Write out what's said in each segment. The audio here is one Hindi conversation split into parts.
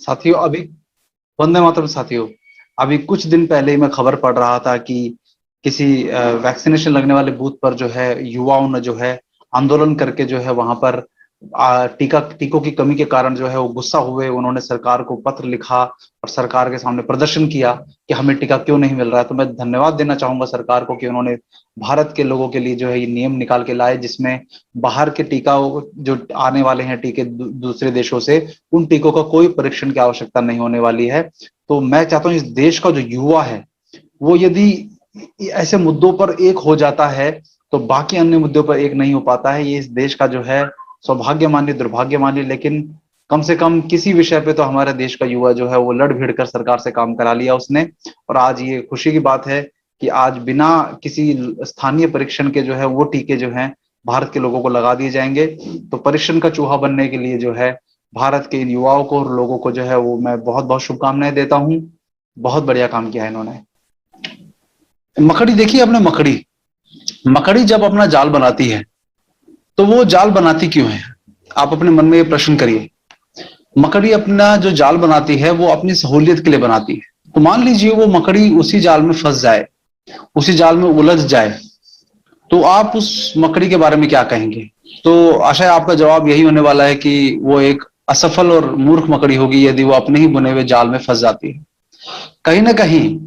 साथियों, अभी वंदे मातरम साथियों। अभी कुछ दिन पहले ही मैं खबर पढ़ रहा था कि किसी वैक्सीनेशन लगने वाले बूथ पर जो है युवाओं ने जो है आंदोलन करके जो है वहां पर टीकों की कमी के कारण जो है वो गुस्सा हुए। उन्होंने सरकार को पत्र लिखा और सरकार के सामने प्रदर्शन किया कि हमें टीका क्यों नहीं मिल रहा है। तो मैं धन्यवाद देना चाहूंगा सरकार को कि उन्होंने भारत के लोगों के लिए जो है ये नियम निकाल के लाए, जिसमें बाहर के टीका जो आने वाले हैं टीके दूसरे देशों से, उन टीकों का कोई परीक्षण की आवश्यकता नहीं होने वाली है। तो मैं चाहता हूँ इस देश का जो युवा है वो यदि ऐसे मुद्दों पर एक हो जाता है तो बाकी अन्य मुद्दों पर एक नहीं हो पाता है। ये इस देश का जो है सौभाग्य मानिए दुर्भाग्य मानिए, लेकिन कम से कम किसी विषय पे तो हमारे देश का युवा जो है वो लड़ भिड़ कर सरकार से काम करा लिया उसने। और आज ये खुशी की बात है कि आज बिना किसी स्थानीय परीक्षण के जो है वो टीके जो हैं भारत के लोगों को लगा दिए जाएंगे। तो परीक्षण का चूहा बनने के लिए जो है भारत के इन युवाओं को और लोगों को जो है वो मैं बहुत बहुत शुभकामनाएं देता हूँ। बहुत बढ़िया काम किया है इन्होंने। मकड़ी देखी आपने? मकड़ी मकड़ी जब अपना जाल बनाती है तो वो जाल बनाती क्यों है? आप अपने मन में ये प्रश्न करिए। मकड़ी अपना जो जाल बनाती है वो अपनी सहूलियत के लिए बनाती है। तो मान लीजिए वो मकड़ी उसी जाल में फंस जाए, उसी जाल में उलझ जाए, तो आप उस मकड़ी के बारे में क्या कहेंगे? तो आशा है आपका जवाब यही होने वाला है कि वो एक असफल और मूर्ख मकड़ी होगी यदि वो अपने ही बुने हुए जाल में फंस जाती है। कहीं ना कहीं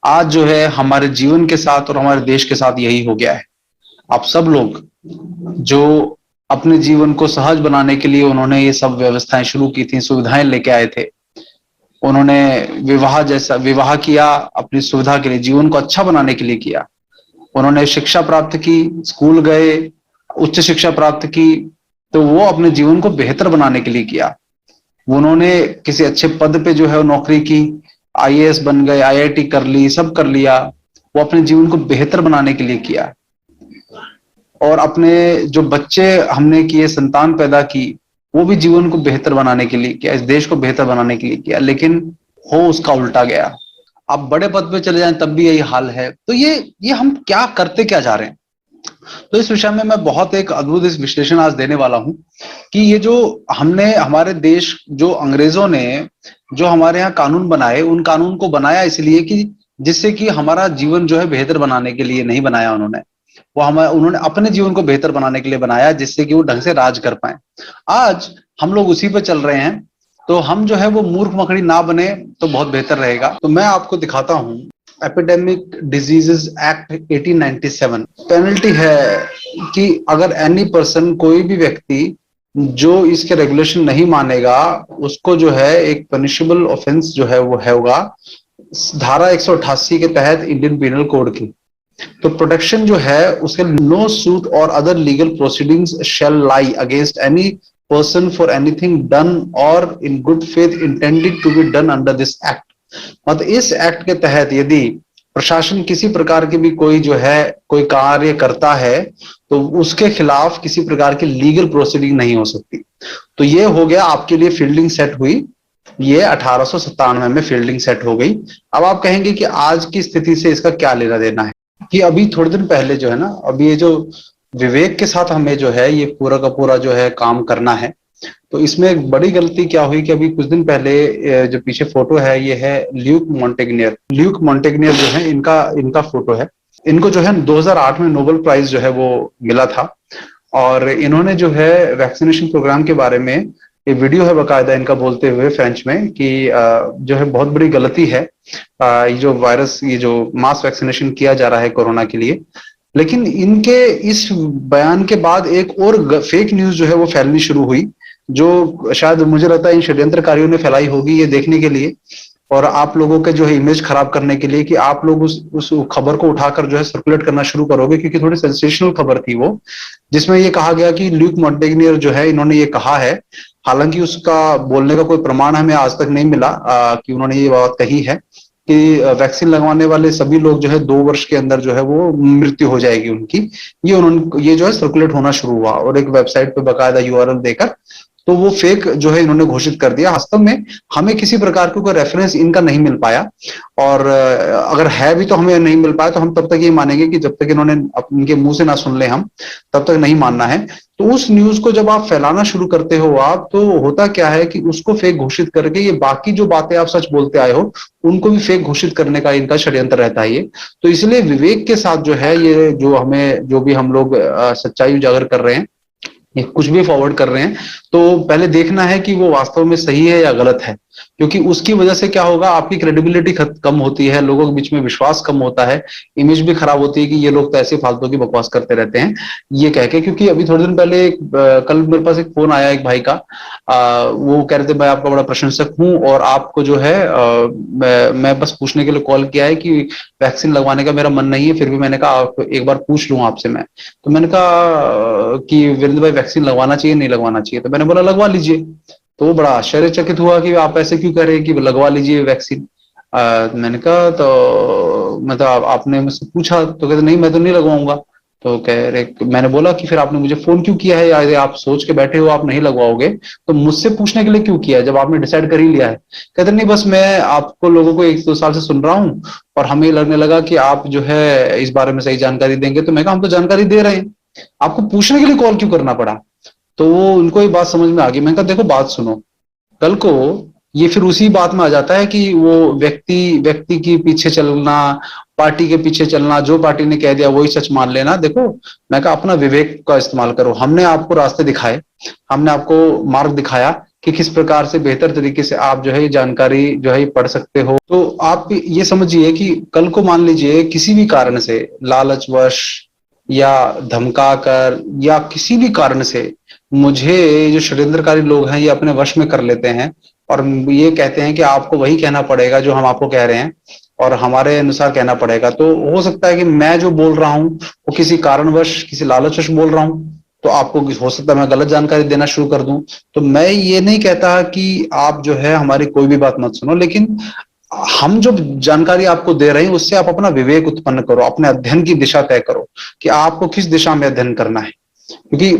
आज जो है हमारे जीवन के साथ और हमारे देश के साथ यही हो गया है। आप सब लोग जो अपने जीवन को सहज बनाने के लिए उन्होंने ये सब व्यवस्थाएं शुरू की थी, सुविधाएं लेके आए थे। उन्होंने विवाह किया अपनी सुविधा के लिए, जीवन को अच्छा बनाने के लिए किया। उन्होंने शिक्षा प्राप्त की, स्कूल गए, उच्च शिक्षा प्राप्त की, तो वो अपने जीवन को बेहतर बनाने के लिए किया। उन्होंने किसी अच्छे पद पे जो है नौकरी की, आईएएस बन गए, आईआईटी कर ली, सब कर लिया। वो अपने जीवन को बेहतर बनाने के लिए किया। और अपने जो बच्चे हमने किए, संतान पैदा की, वो भी जीवन को बेहतर बनाने के लिए किया, इस देश को बेहतर बनाने के लिए किया। लेकिन हो उसका उल्टा गया। आप बड़े पद पे चले जाएं तब भी यही हाल है। तो ये हम क्या करते क्या जा रहे हैं? तो इस विषय में मैं बहुत एक अद्भुत इस विश्लेषण आज देने वाला हूं कि ये जो हमने हमारे देश, जो अंग्रेजों ने जो हमारे यहाँ कानून बनाए, उन कानून को बनाया इसलिए कि जिससे कि हमारा जीवन जो है बेहतर बनाने के लिए नहीं बनाया उन्होंने। उन्होंने अपने जीवन को बेहतर बनाने के लिए बनाया जिससे कि वो ढंग से राज कर पाए। आज हम लोग उसी पे चल रहे हैं। तो हम जो है वो मूर्ख मकड़ी ना बने तो बहुत बेहतर रहेगा। तो मैं आपको दिखाता हूं एपिडेमिक डिजीजेस एक्ट 1897। पेनल्टी है कि अगर एनी पर्सन, कोई भी व्यक्ति जो इसके रेगुलेशन नहीं मानेगा, उसको जो है एक पनिशेबल ऑफेंस जो है वो है होगा धारा 188 के तहत इंडियन पिनल कोड की। तो प्रोटेक्शन जो है उसके, no suit or other legal proceedings shall lie against any person for anything done or in good faith intended to be done under this act. मतलब इस एक्ट के तहत यदि प्रशासन किसी प्रकार की भी कोई जो है कोई कार्य करता है तो उसके खिलाफ किसी प्रकार की लीगल प्रोसीडिंग नहीं हो सकती। तो ये हो गया आपके लिए फील्डिंग सेट हुई। ये 1897 में फील्डिंग सेट हो गई। अब आप कहेंगे कि आज की स्थिति से इसका क्या लेना देना है? कि अभी थोड़े दिन पहले जो है ना, अभी ये जो विवेक के साथ हमें जो है ये पूरा का पूरा जो है काम करना है। तो इसमें एक बड़ी गलती क्या हुई कि अभी कुछ दिन पहले जो पीछे फोटो है ये है ल्यूक मॉन्टेग्नियर। ल्यूक मॉन्टेग्नियर जो है इनका इनका फोटो है। इनको जो है 2008 में नोबेल प्राइज जो है वो मिला था। और इन्होंने जो है वैक्सीनेशन प्रोग्राम के बारे में, ये वीडियो है बकायदा इनका बोलते हुए फ्रेंच में कि जो है बहुत बड़ी गलती है ये जो वायरस, ये जो मास वैक्सीनेशन किया जा रहा है कोरोना के लिए। लेकिन इनके इस बयान के बाद एक और फेक न्यूज जो है वो फैलनी शुरू हुई, जो शायद मुझे लगता है इन षड्यंत्रकारियों ने फैलाई होगी ये देखने के लिए और आप लोगों के जो है इमेज खराब करने के लिए कि आप लोग उस खबर को उठाकर जो है सर्कुलेट करना शुरू करोगे, क्योंकि थोड़ी सेंसेशनल खबर थी वो, जिसमें ये कहा गया कि ल्यूक मॉन्टेग्नियर जो है इन्होंने ये कहा है। हालांकि उसका बोलने का कोई प्रमाण हमें आज तक नहीं मिला कि उन्होंने ये बात कही है कि वैक्सीन लगवाने वाले सभी लोग जो है 2 वर्ष के अंदर जो है वो मृत्यु हो जाएगी उनकी। ये जो है सर्कुलेट होना शुरू हुआ और एक वेबसाइट पे बकायदा यूआरएल देकर। तो वो फेक जो है इन्होंने घोषित कर दिया। वास्तव में हमें किसी प्रकार का कोई रेफरेंस इनका नहीं मिल पाया, और अगर है भी तो हमें नहीं मिल पाया, तो हम तब तक ये मानेंगे कि जब तक इन्होंने इनके मुंह से ना सुन ले हम, तब तक नहीं मानना है। तो उस न्यूज को जब आप फैलाना शुरू करते हो आप, तो होता क्या है कि उसको फेक घोषित करके ये बाकी जो बातें आप सच बोलते आए हो उनको भी फेक घोषित करने का इनका षड्यंत्र रहता है ये। तो इसलिए विवेक के साथ जो है, ये जो हमें जो भी हम लोग सच्चाई उजागर कर रहे हैं, ये कुछ भी फॉरवर्ड कर रहे हैं, तो पहले देखना है कि वो वास्तव में सही है या गलत है। क्योंकि उसकी वजह से क्या होगा, आपकी क्रेडिबिलिटी कम होती है, लोगों के बीच में विश्वास कम होता है, इमेज भी खराब होती है कि ये लोग तो ऐसे फालतू की बकवास करते रहते हैं ये कह के। क्योंकि अभी थोड़े दिन पहले कल मेरे पास एक फोन आया एक भाई का, वो कह रहे थे मैं आपका बड़ा प्रशंसक हूं, और आपको जो है मैं बस पूछने के लिए कॉल किया है कि वैक्सीन लगवाने का मेरा मन नहीं है, फिर भी मैंने कहा आप एक बार पूछ लूं आपसे मैं। तो मैंने कहा कि वीरेंद्र भाई वैक्सीन लगवाना चाहिए नहीं लगवाना चाहिए, तो मैंने बोला लगवा लीजिए। तो वो बड़ा आश्चर्यचकित हुआ कि आप ऐसे क्यों कह रहे हैं कि लगवा लीजिए वैक्सीन। मैंने कहा तो मतलब आपने मुझसे पूछा, तो कहते नहीं मैं तो नहीं लगवाऊंगा। तो कह रहे, मैंने बोला कि फिर आपने मुझे फोन क्यों किया है, या यदि आप सोच के बैठे हो आप नहीं लगवाओगे तो मुझसे पूछने के लिए क्यों किया है जब आपने डिसाइड कर ही लिया है। कहते नहीं बस मैं आपको लोगों को 1-2 साल से सुन रहा हूँ, और हमें लगने लगा कि आप जो है इस बारे में सही जानकारी देंगे। तो मैं कहा हम तो जानकारी दे रहे हैं, आपको पूछने के लिए कॉल क्यों करना पड़ा। तो वो उनको ये बात समझ में आ गई। मैंने कहा देखो बात सुनो, कल को ये फिर उसी बात में आ जाता है कि वो व्यक्ति व्यक्ति के पीछे चलना, पार्टी के पीछे चलना, जो पार्टी ने कह दिया वही सच मान लेना। देखो मैं कहा अपना विवेक का इस्तेमाल करो, हमने आपको रास्ते दिखाए, हमने आपको मार्ग दिखाया कि किस प्रकार से बेहतर तरीके से आप जो है ये जानकारी जो है पढ़ सकते हो। तो आप ये समझिए कि कल को मान लीजिए किसी भी कारण से, लालचवश या धमका कर या किसी भी कारण से मुझे जो षड्यंत्रकारी लोग हैं ये अपने वश में कर लेते हैं, और ये कहते हैं कि आपको वही कहना पड़ेगा जो हम आपको कह रहे हैं, और हमारे अनुसार कहना पड़ेगा। तो हो सकता है कि मैं जो बोल रहा हूँ वो किसी कारणवश, किसी लालचवश बोल रहा हूँ, तो आपको हो सकता है मैं गलत जानकारी देना शुरू कर दूं। तो मैं ये नहीं कहता कि आप जो है हमारी कोई भी बात मत सुनो, लेकिन हम जो जानकारी आपको दे रहे हैं उससे आप अपना विवेक उत्पन्न करो, अपने अध्ययन की दिशा तय करो कि आपको किस दिशा में अध्ययन करना है। क्योंकि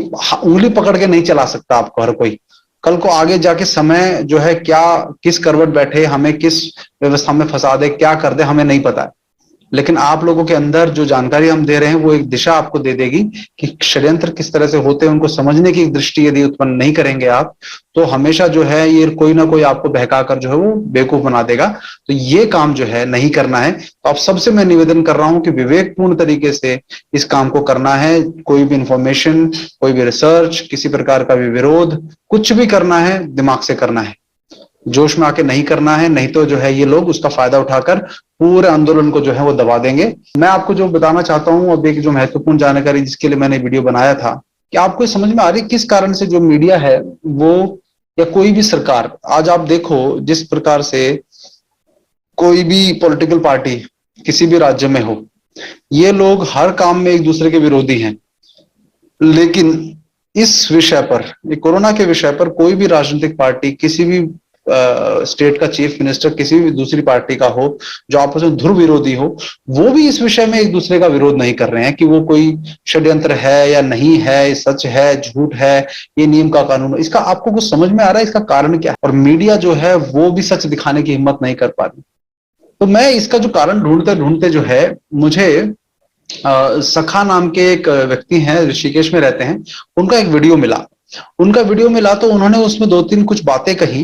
उंगली पकड़ के नहीं चला सकता आपको हर कोई। कल को आगे जाके समय जो है क्या, किस करवट बैठे, हमें किस व्यवस्था में फंसा दे, क्या कर दे, हमें नहीं पता है। लेकिन आप लोगों के अंदर जो जानकारी हम दे रहे हैं वो एक दिशा आपको दे देगी कि षड्यंत्र किस तरह से होते हैं, उनको समझने की एक दृष्टि यदि उत्पन्न नहीं करेंगे आप, तो हमेशा जो है ये कोई ना कोई आपको बहकाकर जो है वो बेवकूफ बना देगा। तो ये काम जो है नहीं करना है। तो आप सबसे मैं निवेदन कर रहा हूं कि विवेकपूर्ण तरीके से इस काम को करना है। कोई भी इंफॉर्मेशन, कोई भी रिसर्च, किसी प्रकार का भी विरोध, कुछ भी करना है दिमाग से करना है, जोश में आके नहीं करना है, नहीं तो जो है ये लोग उसका फायदा उठाकर पूरे आंदोलन को जो है वो दबा देंगे। मैं आपको जो बताना चाहता हूं, अब एक जो महत्वपूर्ण जानकारी जिसके लिए मैंने वीडियो बनाया था, कि आपको ये समझ में आ रही किस कारण से जो मीडिया है वो, या कोई भी सरकार, आज आप देखो जिस प्रकार से कोई भी पॉलिटिकल पार्टी किसी भी राज्य में हो, ये लोग हर काम में एक दूसरे के विरोधी हैं। लेकिन इस विषय पर, ये कोरोना के विषय पर, कोई भी राजनीतिक पार्टी, किसी भी स्टेट का चीफ मिनिस्टर किसी भी दूसरी पार्टी का हो जो आपस में ध्रुव विरोधी हो, वो भी इस विषय में एक दूसरे का विरोध नहीं कर रहे हैं कि वो कोई षड्यंत्र है या नहीं है, सच है झूठ है, ये नियम का कानून है। इसका आपको कुछ समझ में आ रहा है इसका कारण क्या है? और मीडिया जो है वो भी सच दिखाने की हिम्मत नहीं कर पा रही। तो मैं इसका जो कारण ढूंढते ढूंढते जो है, मुझे सखा नाम के एक व्यक्ति हैं, ऋषिकेश में रहते हैं, उनका एक वीडियो मिला। उनका वीडियो मिला तो उन्होंने उसमें 2-3 कुछ बातें कही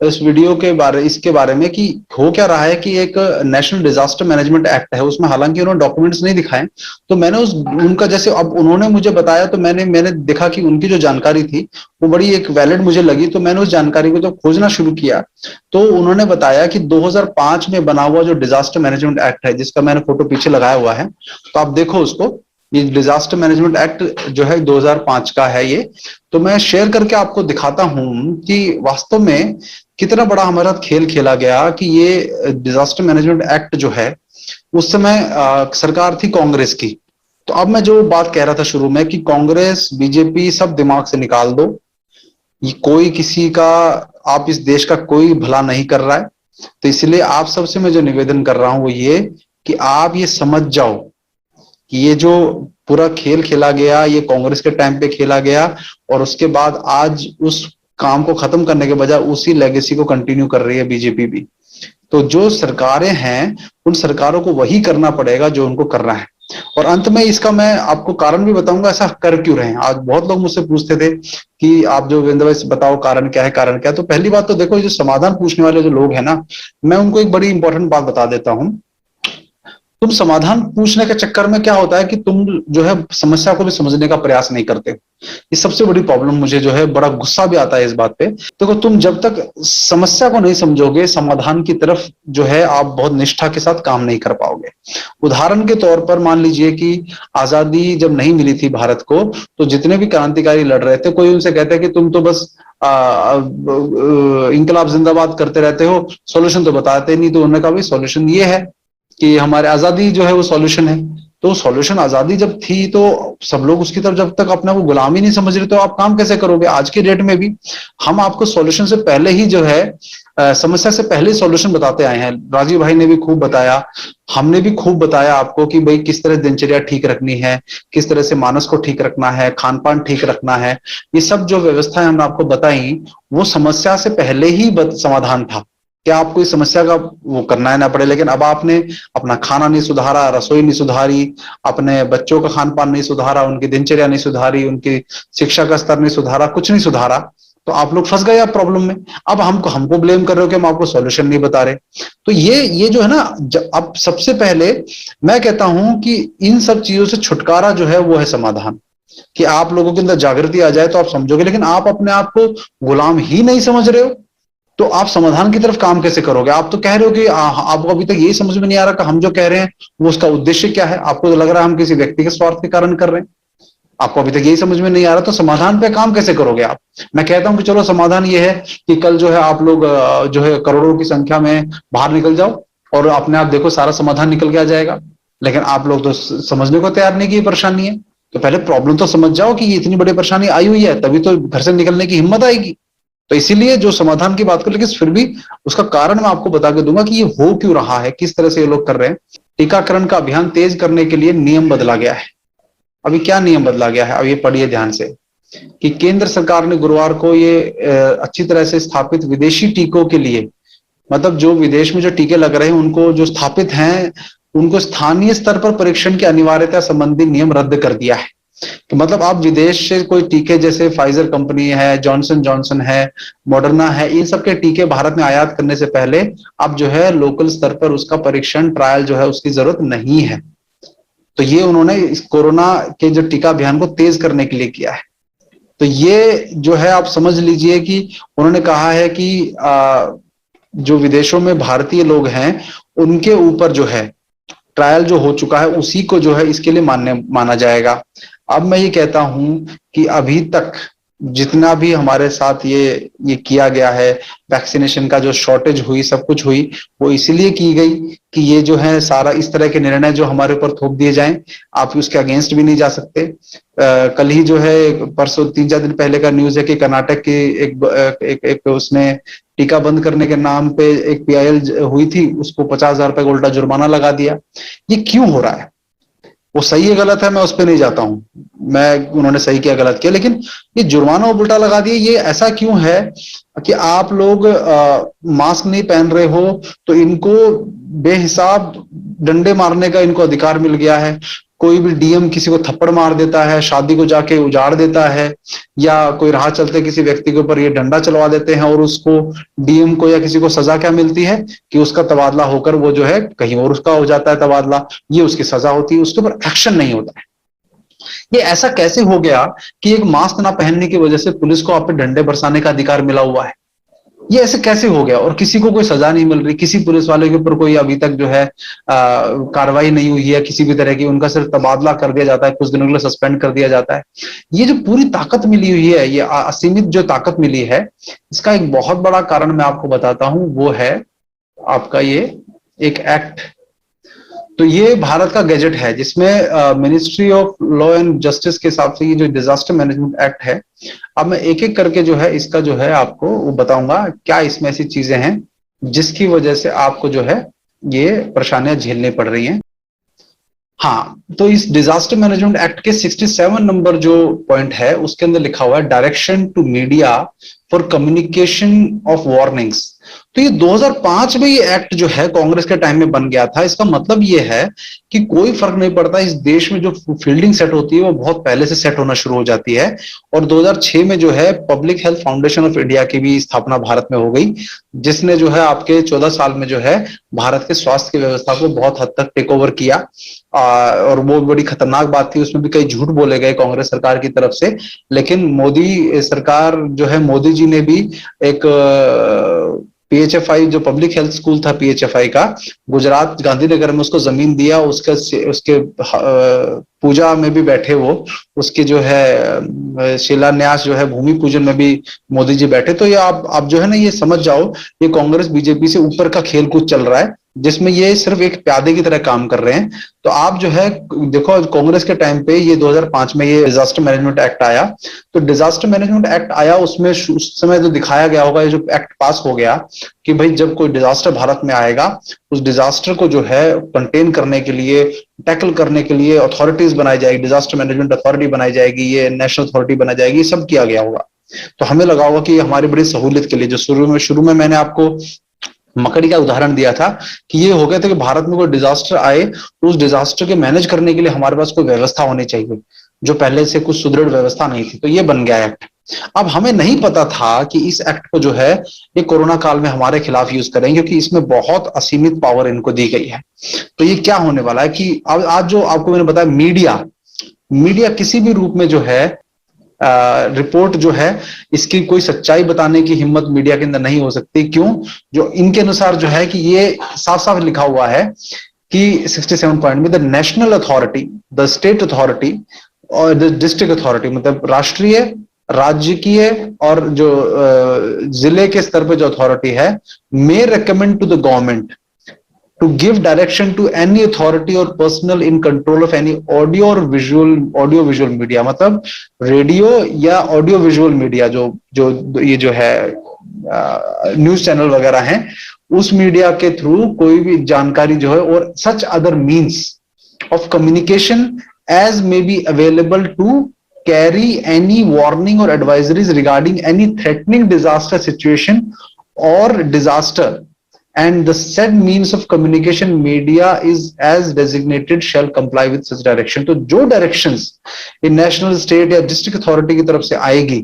इस वीडियो के बारे, इसके बारे में कि हो क्या रहा है कि एक नेशनल डिजास्टर मैनेजमेंट एक्ट है, उसमें हालांकि उन्होंने डॉक्यूमेंट्स नहीं दिखाए। तो मैंने उस उनका जैसे अब उन्होंने मुझे बताया, तो मैंने देखा कि उनकी जो जानकारी थी वो बड़ी एक वैलिड मुझे लगी। तो मैंने उस जानकारी को जब खोजना शुरू किया, तो उन्होंने बताया कि 2005 में बना हुआ जो डिजास्टर मैनेजमेंट एक्ट है, जिसका मैंने फोटो पीछे लगाया हुआ है, तो आप देखो उसको, ये डिजास्टर मैनेजमेंट एक्ट जो है 2005 का है ये। तो मैं शेयर करके आपको दिखाता हूं कि वास्तव में कितना बड़ा हमारा खेल खेला गया कि ये डिजास्टर मैनेजमेंट एक्ट जो है, उस समय सरकार थी कांग्रेस की। तो अब मैं जो बात कह रहा था शुरू में कि कांग्रेस बीजेपी सब दिमाग से निकाल दो, ये कोई किसी का, आप इस देश का कोई भला नहीं कर रहा है। तो इसलिए आप सबसे मैं जो निवेदन कर रहा हूं वो ये कि आप ये समझ जाओ कि ये जो पूरा खेल खेला गया ये कांग्रेस के टाइम पे खेला गया, और उसके बाद आज उस काम को खत्म करने के बजाय उसी लेगेसी को कंटिन्यू कर रही है बीजेपी भी। तो जो सरकारें हैं उन सरकारों को वही करना पड़ेगा जो उनको करना है। और अंत में इसका मैं आपको कारण भी बताऊंगा ऐसा कर क्यों रहे हैं। आज बहुत लोग मुझसे पूछते थे कि आप जो वीरेंद्र भाई बताओ कारण क्या है, कारण क्या है। तो पहली बात तो देखो, जो समाधान पूछने वाले जो लोग हैं ना, मैं उनको एक बड़ी इंपॉर्टेंट बात बता देता हूं। तुम समाधान पूछने के चक्कर में क्या होता है कि तुम जो है समस्या को भी समझने का प्रयास नहीं करते। ये सबसे बड़ी प्रॉब्लम, मुझे जो है बड़ा गुस्सा भी आता है इस बात पे। देखो, तुम जब तक समस्या को नहीं समझोगे, समाधान की तरफ जो है आप बहुत निष्ठा के साथ काम नहीं कर पाओगे। उदाहरण के तौर पर मान लीजिए कि आजादी जब नहीं मिली थी भारत को, तो जितने भी क्रांतिकारी लड़ रहे थे, कोई उनसे कहता है कि तुम तो बस इंकलाब जिंदाबाद करते रहते हो, सॉल्यूशन तो बताते नहीं। तो उन्होंने कहा भाई सॉल्यूशन ये है कि हमारे आजादी जो है वो सॉल्यूशन है। तो सॉल्यूशन आजादी जब थी तो सब लोग उसकी तरफ जब तक अपना वो गुलामी नहीं समझ रहे तो आप काम कैसे करोगे। आज के डेट में भी हम आपको सॉल्यूशन से पहले ही जो है समस्या से पहले सॉल्यूशन बताते आए हैं। राजीव भाई ने भी खूब बताया, हमने भी खूब बताया आपको कि भाई किस तरह दिनचर्या ठीक रखनी है, किस तरह से मानस को ठीक रखना है, खान पान ठीक रखना है। ये सब जो व्यवस्थाएं हमने आपको बताई वो समस्या से पहले ही समाधान था। क्या आपको इस समस्या का वो करना है ना पड़े, लेकिन अब आपने अपना खाना नहीं सुधारा, रसोई नहीं सुधारी, अपने बच्चों का खान पान नहीं सुधारा, उनकी दिनचर्या नहीं सुधारी, उनकी शिक्षा का स्तर नहीं सुधारा, कुछ नहीं सुधारा, तो आप लोग फंस गए आप प्रॉब्लम में। अब हमको ब्लेम कर रहे हो कि हम आपको सॉल्यूशन नहीं बता रहे। तो ये जो है ना, अब सबसे पहले मैं कहता हूं कि इन सब चीजों से छुटकारा जो है वो है समाधान। कि आप लोगों के अंदर जागृति आ जाए तो आप समझोगे, लेकिन आप अपने आप को गुलाम ही नहीं समझ रहे हो तो आप समाधान की तरफ काम कैसे करोगे। आप तो कह रहे हो कि आपको अभी तक यही समझ में नहीं आ रहा कि हम जो कह रहे हैं वो उसका उद्देश्य क्या है। आपको तो लग रहा है हम किसी व्यक्ति के स्वार्थ के कारण कर रहे हैं। आपको अभी तक यही समझ में नहीं आ रहा तो समाधान पे काम कैसे करोगे आप। मैं कहता हूं कि चलो समाधान ये है कि कल जो है आप लोग जो है करोड़ों की संख्या में बाहर निकल जाओ और अपने आप देखो सारा समाधान निकल के आ जाएगा। लेकिन आप लोग तो समझने को तैयार नहीं कि ये परेशानी है। तो पहले प्रॉब्लम तो समझ जाओ कि ये इतनी बड़ी परेशानी आई हुई है, तभी तो घर से निकलने की हिम्मत आएगी। तो इसीलिए जो समाधान की बात कर, लेकिन फिर भी उसका कारण मैं आपको बता के दूंगा कि ये हो क्यों रहा है, किस तरह से ये लोग कर रहे हैं। टीकाकरण का अभियान तेज करने के लिए नियम बदला गया है। अभी क्या नियम बदला गया है, अब ये पढ़िए ध्यान से कि केंद्र सरकार ने गुरुवार को ये अच्छी तरह से स्थापित विदेशी टीकों के लिए, मतलब जो विदेश में जो टीके लग रहे हैं उनको जो स्थापित हैं उनको स्थानीय स्तर पर परीक्षण की अनिवार्यता संबंधी नियम रद्द कर दिया है। तो मतलब आप विदेश से कोई टीके जैसे फाइजर कंपनी है, जॉनसन जॉनसन है, मॉडर्ना है, इन सब के टीके भारत में आयात करने से पहले अब जो है लोकल स्तर पर उसका परीक्षण ट्रायल जो है उसकी जरूरत नहीं है। तो ये उन्होंने इस कोरोना के जो टीका अभियान को तेज करने के लिए किया है। तो ये जो है आप समझ लीजिए कि उन्होंने कहा है कि जो विदेशों में भारतीय लोग हैं उनके ऊपर जो है ट्रायल जो हो चुका है उसी को जो है इसके लिए मान्य माना जाएगा। अब मैं ये कहता हूं कि अभी तक जितना भी हमारे साथ ये किया गया है, वैक्सीनेशन का जो शॉर्टेज हुई, सब कुछ हुई, वो इसलिए की गई कि ये जो है सारा इस तरह के निर्णय जो हमारे ऊपर थोप दिए जाएं, आप उसके अगेंस्ट भी नहीं जा सकते। कल ही जो है परसों 3-4 दिन पहले का न्यूज है कि कर्नाटक की एक उसने टीका बंद करने के नाम पे एक पीआईएल हुई थी, उसको 50,000 रुपए का उल्टा जुर्माना लगा दिया। ये क्यों हो रहा है, वो सही है गलत है मैं उस पर नहीं जाता हूं, मैं उन्होंने सही किया गलत किया, लेकिन ये जुर्माना उल्टा लगा दिए, ये ऐसा क्यों है कि आप लोग मास्क नहीं पहन रहे हो तो इनको बेहिसाब डंडे मारने का इनको अधिकार मिल गया है। कोई भी डीएम किसी को थप्पड़ मार देता है, शादी को जाके उजाड़ देता है, या कोई राह चलते किसी व्यक्ति के ऊपर ये डंडा चलवा देते हैं और उसको डीएम को या किसी को सजा क्या मिलती है कि उसका तबादला होकर वो जो है कहीं और उसका हो जाता है तबादला, ये उसकी सजा होती है, उसके ऊपर एक्शन नहीं होता है। ये ऐसा कैसे हो गया कि एक मास्क ना पहनने की वजह से पुलिस को आप पे डंडे बरसाने का अधिकार मिला हुआ है। ये ऐसे कैसे हो गया और किसी को कोई सजा नहीं मिल रही, किसी पुलिस वाले के ऊपर कोई अभी तक जो है कार्रवाई नहीं हुई है किसी भी तरह की, उनका सिर्फ तबादला कर दिया जाता है, कुछ दिनों के लिए सस्पेंड कर दिया जाता है। ये जो पूरी ताकत मिली हुई है, ये असीमित जो ताकत मिली है, इसका एक बहुत बड़ा कारण मैं आपको बताता हूं, वो है आपका ये एक एक्ट। तो ये भारत का गैजेट है जिसमें ministry of law and justice के हिसाब से ये जो डिजास्टर मैनेजमेंट एक्ट है, अब मैं एक एक करके जो है इसका जो है आपको वो बताऊंगा क्या इसमें ऐसी चीजें हैं जिसकी वजह से आपको जो है ये परेशानियां झेलनी पड़ रही हैं। हाँ, तो इस डिजास्टर मैनेजमेंट एक्ट के 67 नंबर जो पॉइंट है उसके अंदर लिखा हुआ है direction to media for communication of warnings. तो ये 2005 में ये एक्ट जो है कांग्रेस के टाइम में बन गया था। इसका मतलब ये है कि कोई फर्क नहीं पड़ता, इस देश में जो फील्डिंग सेट होती है वो बहुत पहले से सेट होना शुरू हो जाती है। और 2006 में जो है public health foundation of India की भी स्थापना भारत में हो गई, जिसने जो है आपके 14 साल में जो है भारत के स्वास्थ्य की व्यवस्था को बहुत हद तक टेक ओवर किया। और वो बड़ी खतरनाक बात थी, उसमें भी कई झूठ बोले गए कांग्रेस सरकार की तरफ से, लेकिन मोदी सरकार जो है, मोदी जी ने भी एक पीएचएफआई जो पब्लिक हेल्थ स्कूल था पीएचएफआई का, गुजरात गांधीनगर में उसको जमीन दिया। उसके पूजा में भी बैठे वो, उसकी जो है शिलान्यास जो है भूमि पूजन में भी मोदी जी बैठे। तो ये आप जो है ना ये समझ जाओ, ये कांग्रेस बीजेपी से ऊपर का खेल कूद चल रहा है, जिसमें ये सिर्फ एक प्यादे की तरह काम कर रहे हैं। तो आप जो है देखो, कांग्रेस के टाइम पे ये 2005 में ये डिजास्टर मैनेजमेंट एक्ट आया। तो डिजास्टर मैनेजमेंट एक्ट आया, उसमें उस समय जो दिखाया गया होगा, ये जो एक्ट पास हो गया कि भाई जब कोई डिजास्टर भारत में आएगा, उस डिजास्टर को जो है कंटेन करने के लिए, टैकल करने के लिए अथॉरिटीज बनाई जाएगी, डिजास्टर मैनेजमेंट अथॉरिटी बनाई जाएगी, ये नेशनल अथॉरिटी बनाई जाएगी, ये सब किया गया होगा। तो हमें लगा होगा कि हमारी बड़ी सहूलियत के लिए, जो शुरू में मैंने आपको मकड़ी का उदाहरण दिया था कि ये हो गया था कि भारत में कोई डिजास्टर आए तो उस डिजास्टर के मैनेज करने के लिए हमारे पास कोई व्यवस्था होनी चाहिए, जो पहले से कुछ सुदृढ़ व्यवस्था नहीं थी। तो ये बन गया एक्ट। अब हमें नहीं पता था कि इस एक्ट को जो है ये कोरोना काल में हमारे खिलाफ यूज करेंगे, क्योंकि इसमें बहुत असीमित पावर इनको दी गई है। तो ये क्या होने वाला है कि अब आज जो आपको मैंने बताया, मीडिया किसी भी रूप में जो है रिपोर्ट जो है, इसकी कोई सच्चाई बताने की हिम्मत मीडिया के अंदर नहीं हो सकती। क्यों? जो इनके अनुसार जो है कि ये साफ साफ लिखा हुआ है कि 67 पॉइंट में, the national authority, the state authority और द डिस्ट्रिक्ट अथॉरिटी, मतलब राष्ट्रीय, राज्यकीय और जो जिले के स्तर पे जो अथॉरिटी है, may recommend to the government to give direction to any authority or personnel in control of any audio visual media, मतलब रेडियो या ऑडियो विजुअल मीडिया, जो ये जो है न्यूज चैनल वगैरह हैं, उस मीडिया के थ्रू कोई भी जानकारी जो है, और such other means of communication as may be available to carry any warning or advisories regarding any threatening disaster situation or disaster, and the said means of communication media is as designated shall comply with such direction। तो जो directions in national, state या district authority की तरफ से आएगी,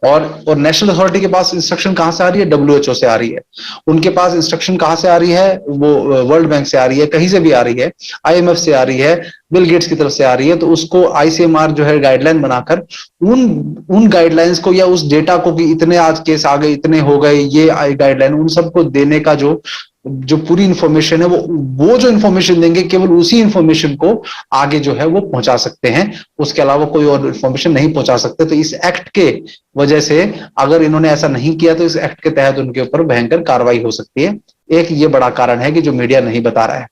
और नेशनल अथॉरिटी के पास इंस्ट्रक्शन कहां से आ रही है? डब्ल्यूएचओ से आ रही है। उनके पास इंस्ट्रक्शन कहां से आ रही है? वो वर्ल्ड बैंक से आ रही है, कहीं से भी आ रही है, आईएमएफ से आ रही है, बिल गेट्स की तरफ से आ रही है। तो उसको आईसीएमआर जो है गाइडलाइन बनाकर उन गाइडलाइंस को, या उस डेटा को कि इतने आज केस आ गए, इतने हो गए, ये गाइडलाइन, उन सबको देने का जो पूरी इंफॉर्मेशन है, वो जो इंफॉर्मेशन देंगे, केवल उसी इंफॉर्मेशन को आगे जो है वो पहुंचा सकते हैं, उसके अलावा कोई और इंफॉर्मेशन नहीं पहुंचा सकते। तो इस एक्ट के वजह से अगर इन्होंने ऐसा नहीं किया तो इस एक्ट के तहत उनके ऊपर भयंकर कार्रवाई हो सकती है। एक ये बड़ा कारण है कि जो मीडिया नहीं बता रहा है,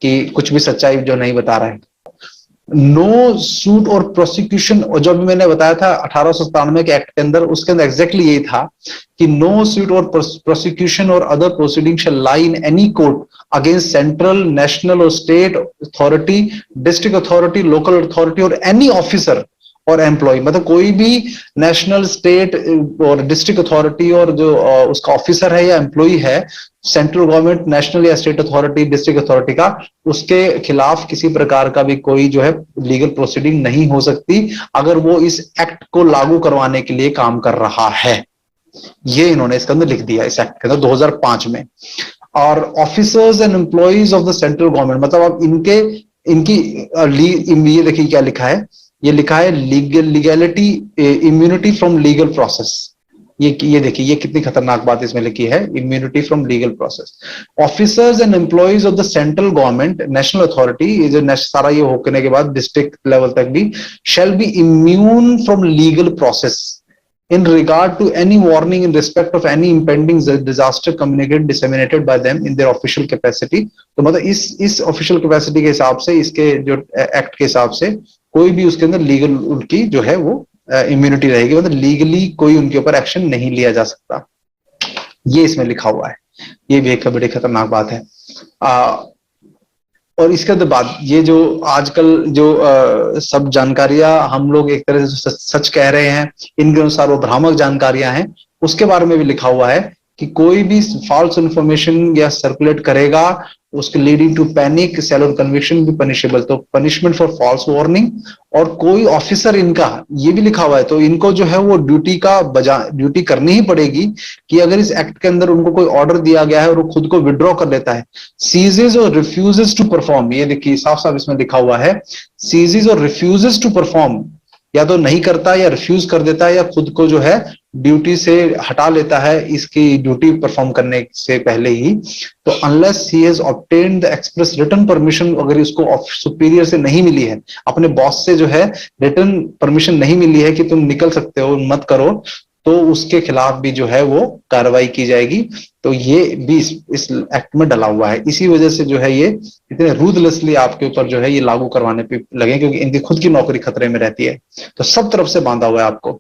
कि कुछ भी सच्चाई जो नहीं बता रहा है। नो सूट और प्रोसिक्यूशन, जो भी मैंने बताया था 1897 के एक्ट के अंदर, उसके अंदर एग्जैक्टली यही था कि no suit or prosecution or other proceeding shall lie in any court against central, national or state authority, district authority, local authority or any officer or employee, मतलब कोई भी नेशनल, स्टेट और डिस्ट्रिक्ट अथॉरिटी और जो उसका ऑफिसर है या एम्प्लॉय है, सेंट्रल गवर्नमेंट, नेशनल या स्टेट अथॉरिटी, डिस्ट्रिक्ट अथॉरिटी का, उसके खिलाफ किसी प्रकार का भी कोई जो है लीगल प्रोसीडिंग नहीं हो सकती, अगर वो इस एक्ट को लागू करवाने के लिए काम कर रहा है। ये इन्होंने इसके अंदर लिख दिया, इस एक्ट के अंदर 2005 में। और officers and employees of the central government, मतलब अब इनकी ये देखिए क्या लिखा है, ये लिखा है legality, immunity from legal process. ये देखिए ये कितनी खतरनाक बात इसमें लिखी है, immunity from legal process. Officers and employees of the central government, national authority, ये जो सारा ये होने के बाद डिस्ट्रिक्ट लेवल तक भी, shall be immune from legal process in regard to any warning in respect of any impending disaster communicated disseminated by them in their official capacity। तो मतलब इस ऑफिशियल कैपेसिटी के हिसाब से, इसके जो एक्ट के हिसाब से कोई भी उसके अंदर लीगल उनकी जो है वो इम्यूनिटी रहेगी, मतलब लीगली कोई उनके ऊपर एक्शन नहीं लिया जा सकता। ये इसमें लिखा हुआ है। ये भी एक बड़ी खतरनाक बात है। और इसके बाद ये जो आजकल जो सब जानकारियां हम लोग एक तरह से सच कह रहे हैं, इनके अनुसार वो भ्रामक जानकारियां हैं, उसके बारे में भी लिखा हुआ है कि कोई भी फॉल्स इंफॉर्मेशन या सर्कुलेट करेगा उसके लीडिंग टू पैनिक सेल और कन्विक्शन भी पनिशेबल, तो पनिशमेंट फॉर फॉल्स वार्निंग। और कोई ऑफिसर इनका, ये भी लिखा हुआ है, तो इनको जो है वो ड्यूटी करनी ही पड़ेगी कि अगर इस एक्ट के अंदर उनको कोई ऑर्डर दिया गया है और वो खुद को विड्रॉ कर लेता है, सीजेस और रिफ्यूजेस टू परफॉर्म, ये देखिए साफ साफ इसमें लिखा हुआ है, सीजेस और रिफ्यूजेस टू परफॉर्म, या तो नहीं करता या रिफ्यूज कर देता है या खुद को जो है ड्यूटी से हटा लेता है इसकी ड्यूटी परफॉर्म करने से पहले ही, तो unless he has obtained the express written permission, अगर इसको सुपीरियर से नहीं मिली है, अपने बॉस से जो है रिटन परमिशन नहीं मिली है कि तुम निकल सकते हो, मत करो, तो उसके खिलाफ भी जो है वो कार्रवाई की जाएगी। तो ये भी इस एक्ट में डला हुआ है। इसी वजह से जो है ये इतने रूथलेसली आपके ऊपर जो है ये लागू करवाने पे लगे, क्योंकि इनकी खुद की नौकरी खतरे में रहती है। तो सब तरफ से बांधा हुआ है आपको।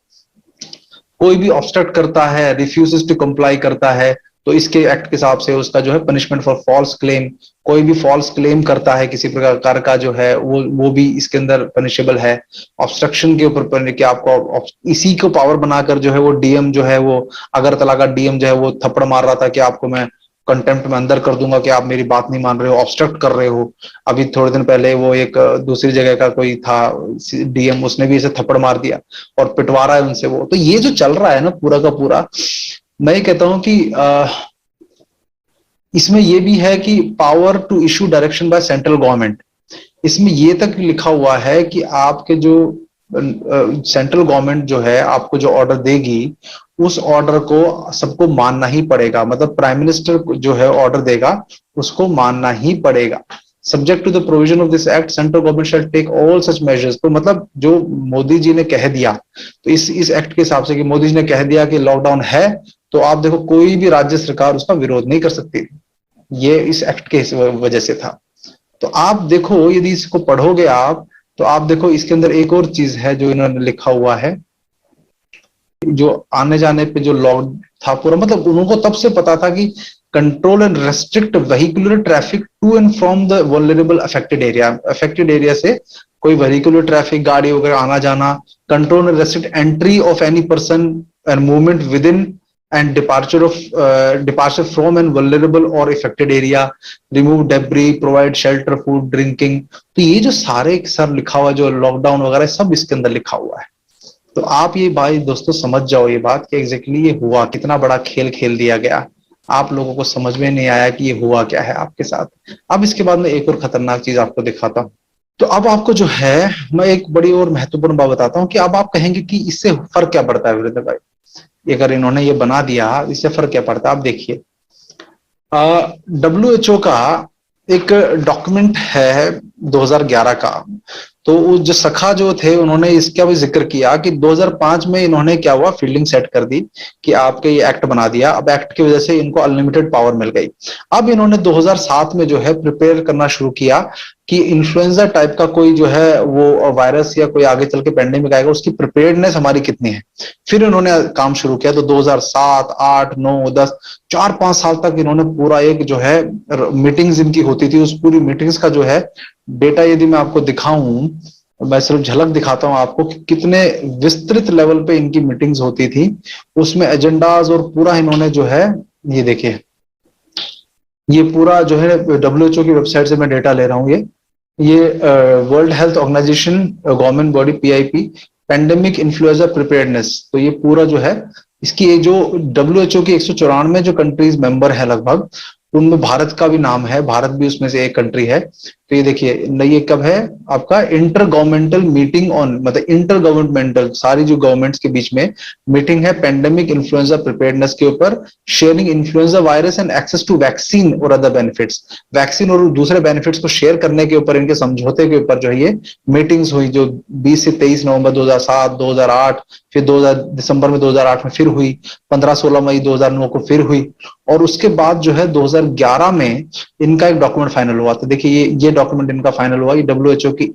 कोई भी ऑब्स्ट्रक्ट करता है, रिफ्यूजेस टू कंप्लाई करता है, तो इसके एक्ट के हिसाब से उसका जो है पनिशमेंट फॉर फॉल्स क्लेम, कोई भी फॉल्स क्लेम करता है किसी प्रकार का जो है वो भी इसके अंदर पनिशेबल है। ऑब्स्ट्रक्शन के ऊपर कि आपको इसी को पावर बनाकर जो है वो डीएम जो है वो अगरतला का डीएम जो है वो थप्पड़ मार रहा था कि आपको मैं कंटेम्प्ट में अंदर कर दूंगा कि आप मेरी बात नहीं मान रहे हो, ऑब्स्ट्रक्ट कर रहे हो। अभी थोड़े दिन पहले वो एक दूसरी जगह का कोई था डीएम, उसने भी इसे थप्पड़ मार दिया और पिटवा रहा है उनसे वो। तो ये जो चल रहा है ना पूरा का पूरा, मैं ये कहता हूं कि इसमें ये भी है कि power to issue direction by central government, इसमें ये तक लिखा हुआ है कि आपके जो सेंट्रल गवर्नमेंट जो है आपको जो ऑर्डर देगी उस ऑर्डर को सबको मानना ही पड़ेगा। मतलब प्राइम मिनिस्टर जो है ऑर्डर देगा उसको मानना ही पड़ेगा। Subject to the provision of this act central government shall take all such measures. तो मतलब जो मोदी जी ने कह दिया, तो इस एक्ट के हिसाब से कि मोदी जी ने कह दिया कि लॉकडाउन है, तो आप देखो कोई भी राज्य सरकार उसका विरोध नहीं कर सकती। ये इस एक्ट के वजह से था। तो आप देखो यदि इसको पढ़ोगे आप, तो आप देखो इसके अंदर एक और चीज है जो इन्होंने लिखा हुआ है, जो आने जाने पे जो लॉक था पूरा, मतलब उनको तब से पता था कि control and restrict vehicular traffic to and from the vulnerable affected area. Affected area से कोई वेहिकुलर ट्रैफिक गाड़ी वगैरह आना जाना, control and restrict entry of any person and movement within and departure from an vulnerable or affected area, remove debris, provide shelter, food, drinking। तो ये जो सारे सर लिखा हुआ जो लॉकडाउन वगैरह सब इसके अंदर लिखा हुआ है। तो आप ये भाई दोस्तों समझ जाओ ये बात कि एग्जैक्टली ये हुआ, कितना बड़ा खेल खेल दिया गया। आप लोगों को समझ में नहीं आया कि ये हुआ क्या है आपके साथ। अब इसके बाद में एक और खतरनाक चीज आपको दिखाता हूँ। तो अब आपको जो है मैं एक बड़ी और महत्वपूर्ण बात बताता हूँ कि अब आप कहेंगे कि इससे फर्क क्या पड़ता है वीरेंद्र भाई, अगर इन्होंने ये बना दिया इससे फर्क क्या पड़ता है। आप देखिए WHO का एक डॉक्यूमेंट है 2011 का, तो जो सखा जो थे उन्होंने इसका भी जिक्र किया कि 2005 में इन्होंने क्या हुआ, फील्डिंग सेट कर दी कि आपके ये एक्ट बना दिया। अब एक्ट की वजह से इनको अनलिमिटेड पावर मिल गई। अब इन्होंने 2007 में जो है प्रिपेयर करना शुरू किया कि इन्फ्लुएंजा टाइप का कोई जो है वो वायरस या कोई आगे चल के पेंडेमिक आएगा, उसकी प्रिपेयर्डनेस हमारी कितनी है। फिर इन्होंने काम शुरू किया। तो 2007, 8, 9, 10, 4-5 साल तक इन्होंने पूरा एक जो है मीटिंग्स इनकी होती थी, उस पूरी मीटिंग्स का जो है डेटा यदि मैं आपको दिखाऊं, मैं सिर्फ झलक दिखाता हूं आपको कि कितने विस्तृत लेवल पे इनकी मीटिंग्स होती थी, उसमें एजेंडाज और पूरा इन्होंने जो है, ये देखिए ये पूरा जो है WHO की वेबसाइट से मैं डेटा ले रहा हूं। ये world health organisation government body PIP pandemic influenza preparedness, तो ये पूरा जो है इसकी जो WHO की 194 जो कंट्रीज मेंबर है लगभग, उनमें भारत का भी नाम है, भारत भी उसमें से एक कंट्री है। तो ये देखिए ये कब है आपका इंटर गवर्नमेंटल मीटिंग ऑन, मतलब इंटर गवर्नमेंटल सारी जो गवर्नमेंट्स के बीच में मीटिंग है पेंडेमिक इन्फ्लुएंजा प्रिपेयर्डनेस के ऊपर, sharing influenza virus and access to vaccine और अदर बेनिफिट्स। वैक्सीन और दूसरे बेनिफिट्स को शेयर करने के ऊपर इनके समझौते के ऊपर जो है ये मीटिंग्स हुई, जो 20 से 23 नवंबर 2007, 2008, फिर 2000 दिसंबर में 2008 में फिर हुई, 15-16 मई 2009 को फिर हुई, और उसके बाद जो है 2011 में इनका एक डॉक्यूमेंट फाइनल हुआ। तो देखिए ये डॉक्यूमेंट इनका फाइनल हुआ, ये WHO की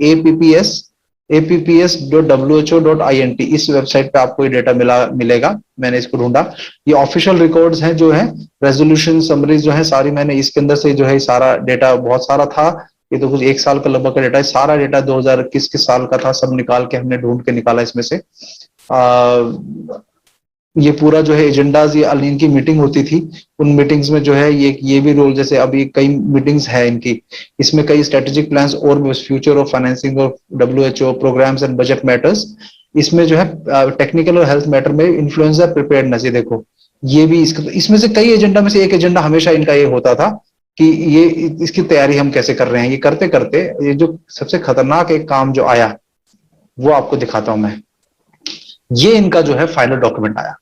apps.who.int इस वेबसाइट पे आपको ये डेटा मिलेगा। मैंने इसको ढूंढा, ये ऑफिशियल रिकॉर्ड्स हैं जो है, रेजोल्यूशन समरीज जो है सारी मैंने इसके अंदर से जो है सारा डेटा, बहुत सारा था, ये तो कुछ 1 साल का लगभग का डेटा है, सारा डेटा 2021 के साल का था, सब निकाल के हमने ढूंढ के निकाला इसमें से। ये पूरा जो है एजेंडाज, ये इनकी मीटिंग होती थी, उन मीटिंग्स में जो है ये भी रोल, जैसे अभी कई मीटिंग्स है इनकी, इसमें कई स्ट्रेटेजिक प्लान्स और भी, future of financing of WHO programs and budget matters, इसमें जो है टेक्निकल और हेल्थ मैटर में इन्फ्लुएंजा प्रिपेयर्डनेस, ये देखो ये भी इसमें से कई एजेंडा में से एक एजेंडा हमेशा इनका ये होता था कि ये इसकी तैयारी हम कैसे कर रहे हैं। ये करते करते ये जो सबसे खतरनाक एक काम जो आया वो आपको दिखाता हूं मैं। ये इनका जो है फाइनल डॉक्यूमेंट आया।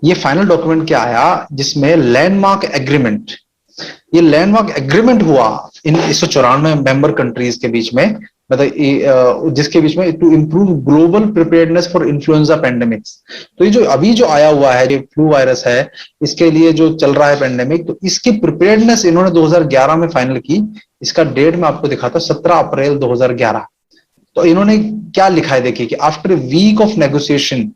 ये फाइनल डॉक्यूमेंट क्या आया, जिसमें लैंडमार्क एग्रीमेंट, ये लैंडमार्क एग्रीमेंट हुआ इन 194 मेंबर कंट्रीज के बीच में, मतलब जिसके बीच में to improve global preparedness for influenza pandemics. तो ये जो अभी जो आया हुआ है, ये फ्लू वायरस है, इसके लिए जो चल रहा है पेंडेमिक, तो इसकी प्रिपेयर्डनेस इन्होंने 2011 में फाइनल की। इसका डेट मैं आपको दिखाता हूं, 17 अप्रैल 2011। तो इन्होंने क्या लिखा है देखिए कि आफ्टर वीक ऑफ नेगोशिएशन,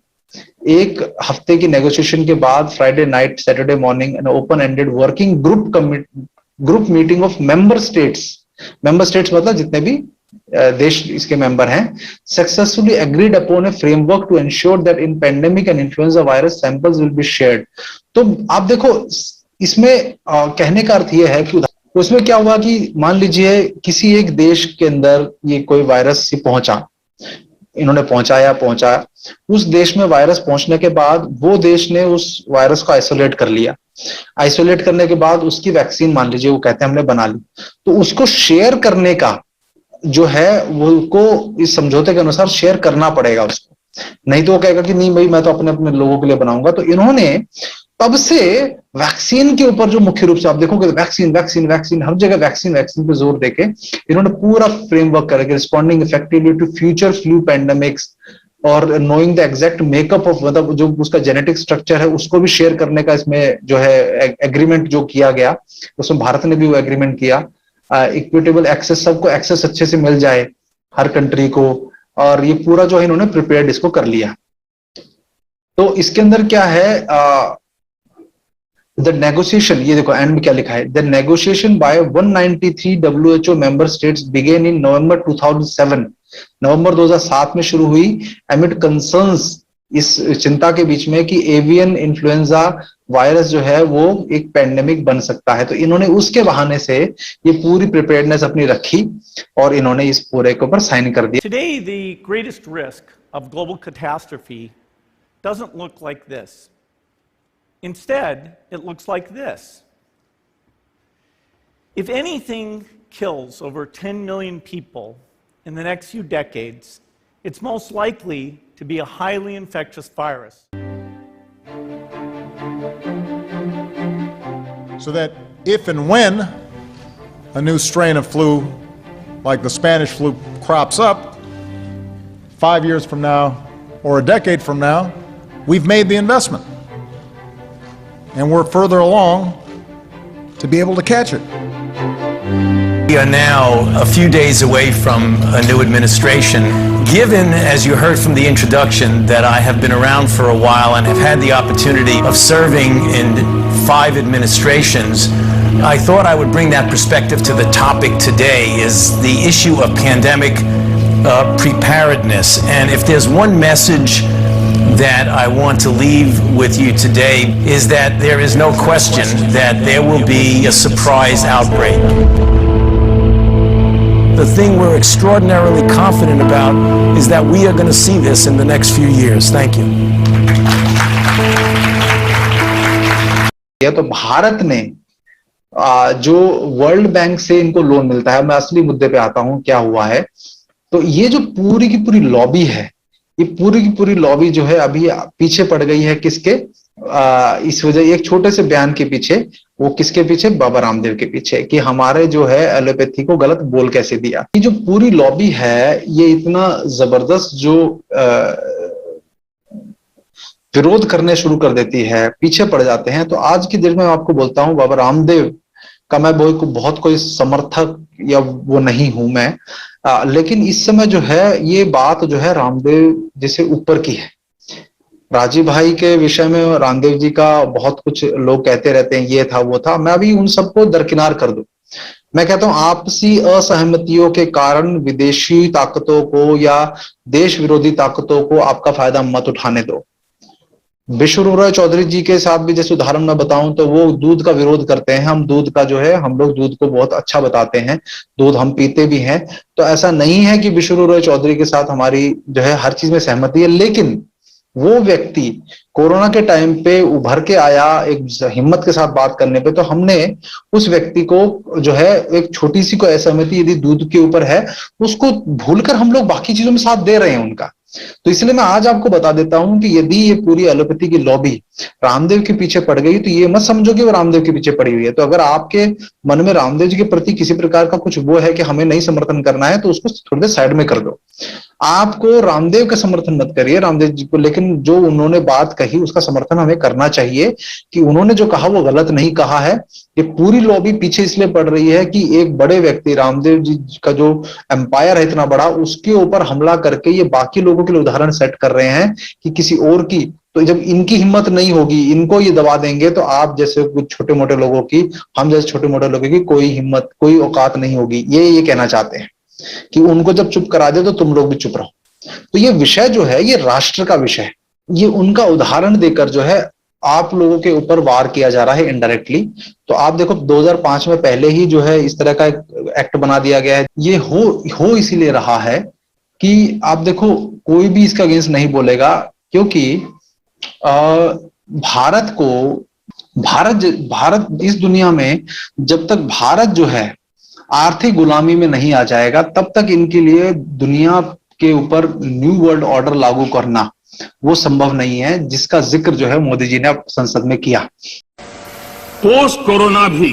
एक हफ्ते की नेगोशिएशन के बाद, Friday night Saturday morning, an open ended working group meeting of member states मतलब जितने भी देश इसके मेंबर हैं, successfully agreed upon a framework to ensure that in pandemic and influenza virus samples will be shared. तो आप देखो इसमें कहने का अर्थ यह है कि उसमें क्या हुआ कि मान लीजिए किसी एक देश के अंदर ये कोई वायरस पहुंचा, इन्होंने पहुंचाया, उस देश में वायरस पहुंचने के बाद वो देश ने उस वायरस को आइसोलेट कर लिया। आइसोलेट करने के बाद उसकी वैक्सीन मान लीजिए वो कहते हैं हमने बना ली, तो उसको शेयर करने का जो है वो को इस समझौते के अनुसार शेयर करना पड़ेगा उसको, नहीं तो वो कहेगा कि नहीं भाई मैं तो अपने अपने लोगों के लिए बनाऊंगा। तो इन्होंने तब से वैक्सीन के ऊपर जो मुख्य रूप से आप देखोगे वैक्सीन हर जगह वैक्सीन पे जोर देके इन्होंने पूरा फ्रेमवर्क करके responding effectively to future flu pandemics और knowing the exact makeup of, मतलब जो उसका जेनेटिक स्ट्रक्चर है उसको भी शेयर करने का इसमें जो है एग्रीमेंट जो किया गया, उसमें भारत ने भी वो एग्रीमेंट किया। इक्विटेबल एक्सेस, सबको एक्सेस अच्छे से मिल जाए हर कंट्री को, और ये पूरा जो है इन्होंने प्रिपेयर्ड इसको कर लिया। तो इसके अंदर क्या है, द नेगोशिएशन, ये देखो एंड में क्या लिखा है, the negotiation by 193 WHO member states began in November 2007, November 2007 में शुरू हुई, एमिड कंसर्न्स, इस चिंता के बीच में कि एवियन इन्फ्लुएंजा वायरस जो है वो एक पेंडेमिक बन सकता है। तो इन्होंने उसके बहाने से ये पूरी प्रिपेयर्डनेस अपनी रखी और इन्होंने इस पूरे के ऊपर साइन कर दिया। Today the greatest risk of global catastrophe doesn't look like this. Instead, it looks like this. If anything kills over 10 million people in the next few decades, it's most likely to be a highly infectious virus. So that if and when a new strain of flu, like the Spanish flu, crops up 5 years from now or a decade from now, we've made the investment. And we're further along to be able to catch it. We are now a few days away from a new administration. Given, as you heard from the introduction, that I have been around for a while and have had the opportunity of serving in 5 administrations, I thought I would bring that perspective to the topic today, is the issue of pandemic preparedness. And if there's one message that I want to leave with you today, is that there is no question that there will be a surprise outbreak. The thing we're extraordinarily confident about is that we are going to see this in the next few years. Thank you. तो भारत ने जो वर्ल्ड बैंक से इनको लोन मिलता है, मैं असली मुद्दे पे आता हूं क्या हुआ है। तो ये जो पूरी की पूरी लॉबी है, ये पूरी की पूरी लॉबी जो है अभी पीछे पड़ गई है किसके, इस वजह एक छोटे से बयान के पीछे, वो किसके पीछे, बाबा रामदेव के पीछे, कि हमारे जो है एलोपैथी को गलत बोल कैसे दिया। ये जो पूरी लॉबी है ये इतना जबरदस्त जो विरोध करने शुरू कर देती है, पीछे पड़ जाते हैं। तो आज की डेट में आपको बोलता हूं, बाबा रामदेव का मैं बहुत कोई समर्थक या वो नहीं हूं मैं, लेकिन इस समय जो है ये बात जो है रामदेव जी से ऊपर की है। राजीव भाई के विषय में रामदेव जी का बहुत कुछ लोग कहते रहते हैं, ये था वो था, मैं अभी उन सबको दरकिनार कर दूं। मैं कहता हूं आपसी असहमतियों के कारण विदेशी ताकतों को या देश विरोधी ताकतों को आपका फायदा मत उठाने दो। विष्णु रॉय चौधरी जी के साथ भी जैसे उदाहरण मैं बताऊं तो वो दूध का विरोध करते हैं। हम दूध का जो है, हम लोग दूध को बहुत अच्छा बताते हैं, दूध हम पीते भी हैं। तो ऐसा नहीं है कि विष्णु रॉय चौधरी के साथ हमारी जो है हर चीज में सहमति है, लेकिन वो व्यक्ति कोरोना के टाइम पे उभर के आया एक हिम्मत के साथ बात करने पे, तो हमने उस व्यक्ति को जो है एक छोटी सी कोई असहमति यदि दूध के ऊपर है, उसको भूलकर हम लोग बाकी चीजों में साथ दे रहे हैं उनका। तो इसलिए मैं आज आपको बता देता हूं कि यदि ये पूरी एलोपैथी की लॉबी रामदेव के पीछे पड़ गई तो ये मत समझो कि वो रामदेव के पीछे पड़ी हुई है। तो अगर आपके मन में रामदेव जी के प्रति किसी प्रकार का कुछ वो है कि हमें नहीं समर्थन करना है, तो उसको थोड़ी देर साइड में कर दो। आपको रामदेव का समर्थन मत करिए, रामदेव जी को, लेकिन जो उन्होंने बात कही उसका समर्थन हमें करना चाहिए कि उन्होंने जो कहा वो गलत नहीं कहा है। ये पूरी लॉबी पीछे इसलिए पड़ रही है कि एक बड़े व्यक्ति रामदेव जी का जो एम्पायर है इतना बड़ा, उसके ऊपर हमला करके ये बाकी लोगों के लिए उदाहरण सेट कर रहे हैं कि किसी और की, तो जब इनकी हिम्मत नहीं होगी, इनको ये दबा देंगे, तो आप जैसे कुछ छोटे मोटे लोगों की, हम जैसे छोटे मोटे लोगों की कोई हिम्मत, कोई औकात नहीं होगी। ये कहना चाहते हैं कि उनको जब चुप करा दे तो तुम लोग भी चुप रहो। तो ये विषय जो है ये राष्ट्र का विषय है। ये उनका उदाहरण देकर जो है आप लोगों के ऊपर वार किया जा रहा है इनडायरेक्टली। तो आप देखो 2005 में पहले ही जो है इस तरह का एक एक्ट बना दिया गया है। ये हो इसीलिए रहा है कि आप देखो कोई भी इसका अगेंस्ट नहीं बोलेगा, क्योंकि भारत इस दुनिया में जब तक भारत जो है आर्थिक गुलामी में नहीं आ जाएगा, तब तक इनके लिए दुनिया के ऊपर न्यू वर्ल्ड ऑर्डर लागू करना वो संभव नहीं है, जिसका जिक्र जो है मोदी जी ने संसद में किया। पोस्ट कोरोना भी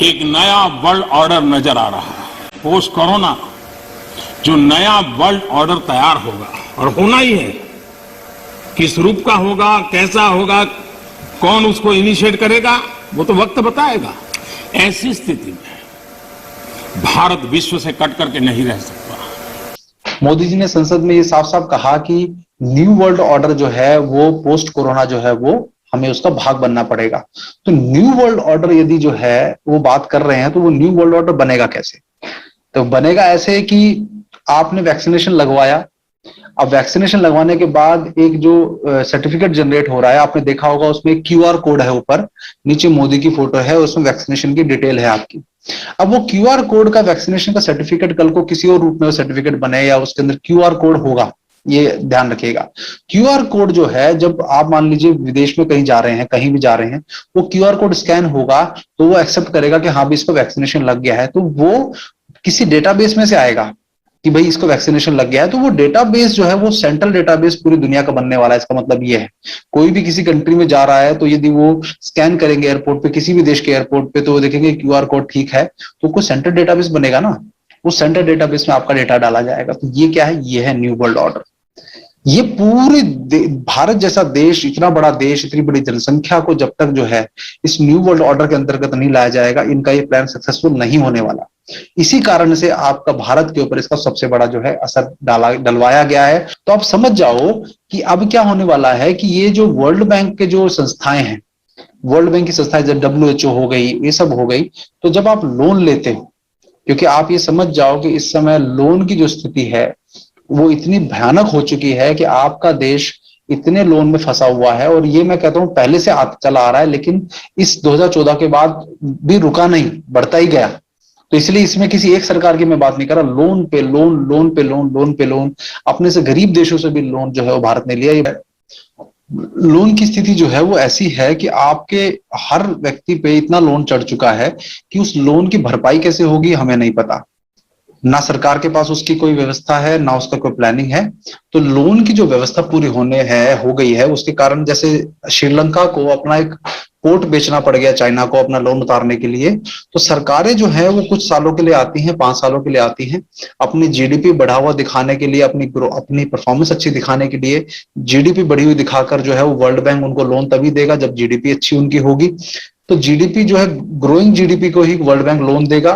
एक नया वर्ल्ड ऑर्डर नजर आ रहा है। पोस्ट कोरोना जो नया वर्ल्ड ऑर्डर तैयार होगा, और होना ही है, किस रूप का होगा, कैसा होगा, कौन उसको इनिशिएट करेगा, वो तो वक्त बताएगा। ऐसी स्थिति में भारत विश्व से कट करके नहीं रह सकता। मोदी जी ने संसद में ये साफ साफ कहा कि न्यू वर्ल्ड ऑर्डर जो है वो पोस्ट कोरोना जो है वो हमें उसका भाग बनना पड़ेगा। तो न्यू वर्ल्ड ऑर्डर यदि जो है वो बात कर रहे हैं, तो वो न्यू वर्ल्ड ऑर्डर बनेगा कैसे? तो बनेगा ऐसे कि आपने वैक्सीनेशन लगवाया, अब वैक्सीनेशन लगवाने के बाद एक जो सर्टिफिकेट जनरेट हो रहा है, आपने देखा होगा उसमें क्यूआर कोड है, ऊपर नीचे मोदी की फोटो है, उसमें वैक्सीनेशन की डिटेल है आपकी। अब वो क्यूआर कोड का वैक्सीनेशन का सर्टिफिकेट कल को किसी और रूप में वो सर्टिफिकेट बने या उसके अंदर क्यूआर कोड होगा, ये ध्यान रखिएगा। क्यूआर कोड जो है, जब आप मान लीजिए विदेश में कहीं जा रहे हैं, कहीं भी जा रहे हैं, वो क्यूआर कोड स्कैन होगा तो वो एक्सेप्ट करेगा कि हाँ भी इसको वैक्सीनेशन लग गया है। तो वो किसी डेटाबेस में से आएगा कि भाई इसको वैक्सीनेशन लग गया है। तो वो डेटाबेस जो है वो सेंट्रल डेटाबेस पूरी दुनिया का बनने वाला है। इसका मतलब ये है कोई भी किसी कंट्री में जा रहा है तो यदि वो स्कैन करेंगे एयरपोर्ट पे, किसी भी देश के एयरपोर्ट पे, तो वो देखेंगे क्यूआर कोड ठीक है, तो कोई सेंट्रल डेटाबेस बनेगा ना, उस सेंट्रल डेटाबेस में आपका डेटा डाला जाएगा। तो ये क्या है? ये है न्यू वर्ल्ड ऑर्डर। ये पूरे भारत जैसा देश, इतना बड़ा देश, इतनी बड़ी जनसंख्या को जब तक जो है इस न्यू वर्ल्ड ऑर्डर के अंतर्गत नहीं लाया जाएगा, इनका ये प्लान सक्सेसफुल नहीं होने वाला। इसी कारण से आपका भारत के ऊपर इसका सबसे बड़ा जो है असर डलवाया गया है। तो आप समझ जाओ कि अब क्या होने वाला है कि ये जो वर्ल्ड बैंक के जो संस्थाएं हैं, वर्ल्ड बैंक की संस्थाएं, जब WHO हो गई, ये सब हो गई, तो जब आप लोन लेते हो, क्योंकि आप ये समझ जाओ कि इस समय लोन की जो स्थिति है वो इतनी भयानक हो चुकी है कि आपका देश इतने लोन में फंसा हुआ है। और ये मैं कहता हूं पहले से चला आ रहा है, लेकिन इस 2014 के बाद भी रुका नहीं, बढ़ता ही गया। तो इसलिए इसमें किसी एक सरकार की मैं बात नहीं कर रहा, लोन पे लोन, लोन पे लोन, लोन पे लोन, अपने से गरीब देशों से भी लोन जो है वो भारत ने लिया। ये लोन की स्थिति जो है वो ऐसी है कि आपके हर व्यक्ति पे इतना लोन चढ़ चुका है कि उस लोन की भरपाई कैसे होगी हमें नहीं पता, ना सरकार के पास उसकी कोई व्यवस्था है, ना उसका कोई प्लानिंग है। तो लोन की जो व्यवस्था पूरी हो गई है, उसके कारण जैसे श्रीलंका को अपना एक पोर्ट बेचना पड़ गया चाइना को अपना लोन उतारने के लिए। तो सरकारें जो है वो कुछ सालों के लिए आती हैं, 5 सालों के लिए आती हैं, अपनी जीडीपी बढ़ा हुआ दिखाने के लिए, अपनी परफॉर्मेंस अच्छी दिखाने के लिए, जीडीपी बढ़ी हुई दिखाकर जो है वो वर्ल्ड बैंक उनको लोन तभी देगा जब जीडीपी अच्छी उनकी होगी। तो जीडीपी जो है, ग्रोइंग जीडीपी को ही वर्ल्ड बैंक लोन देगा।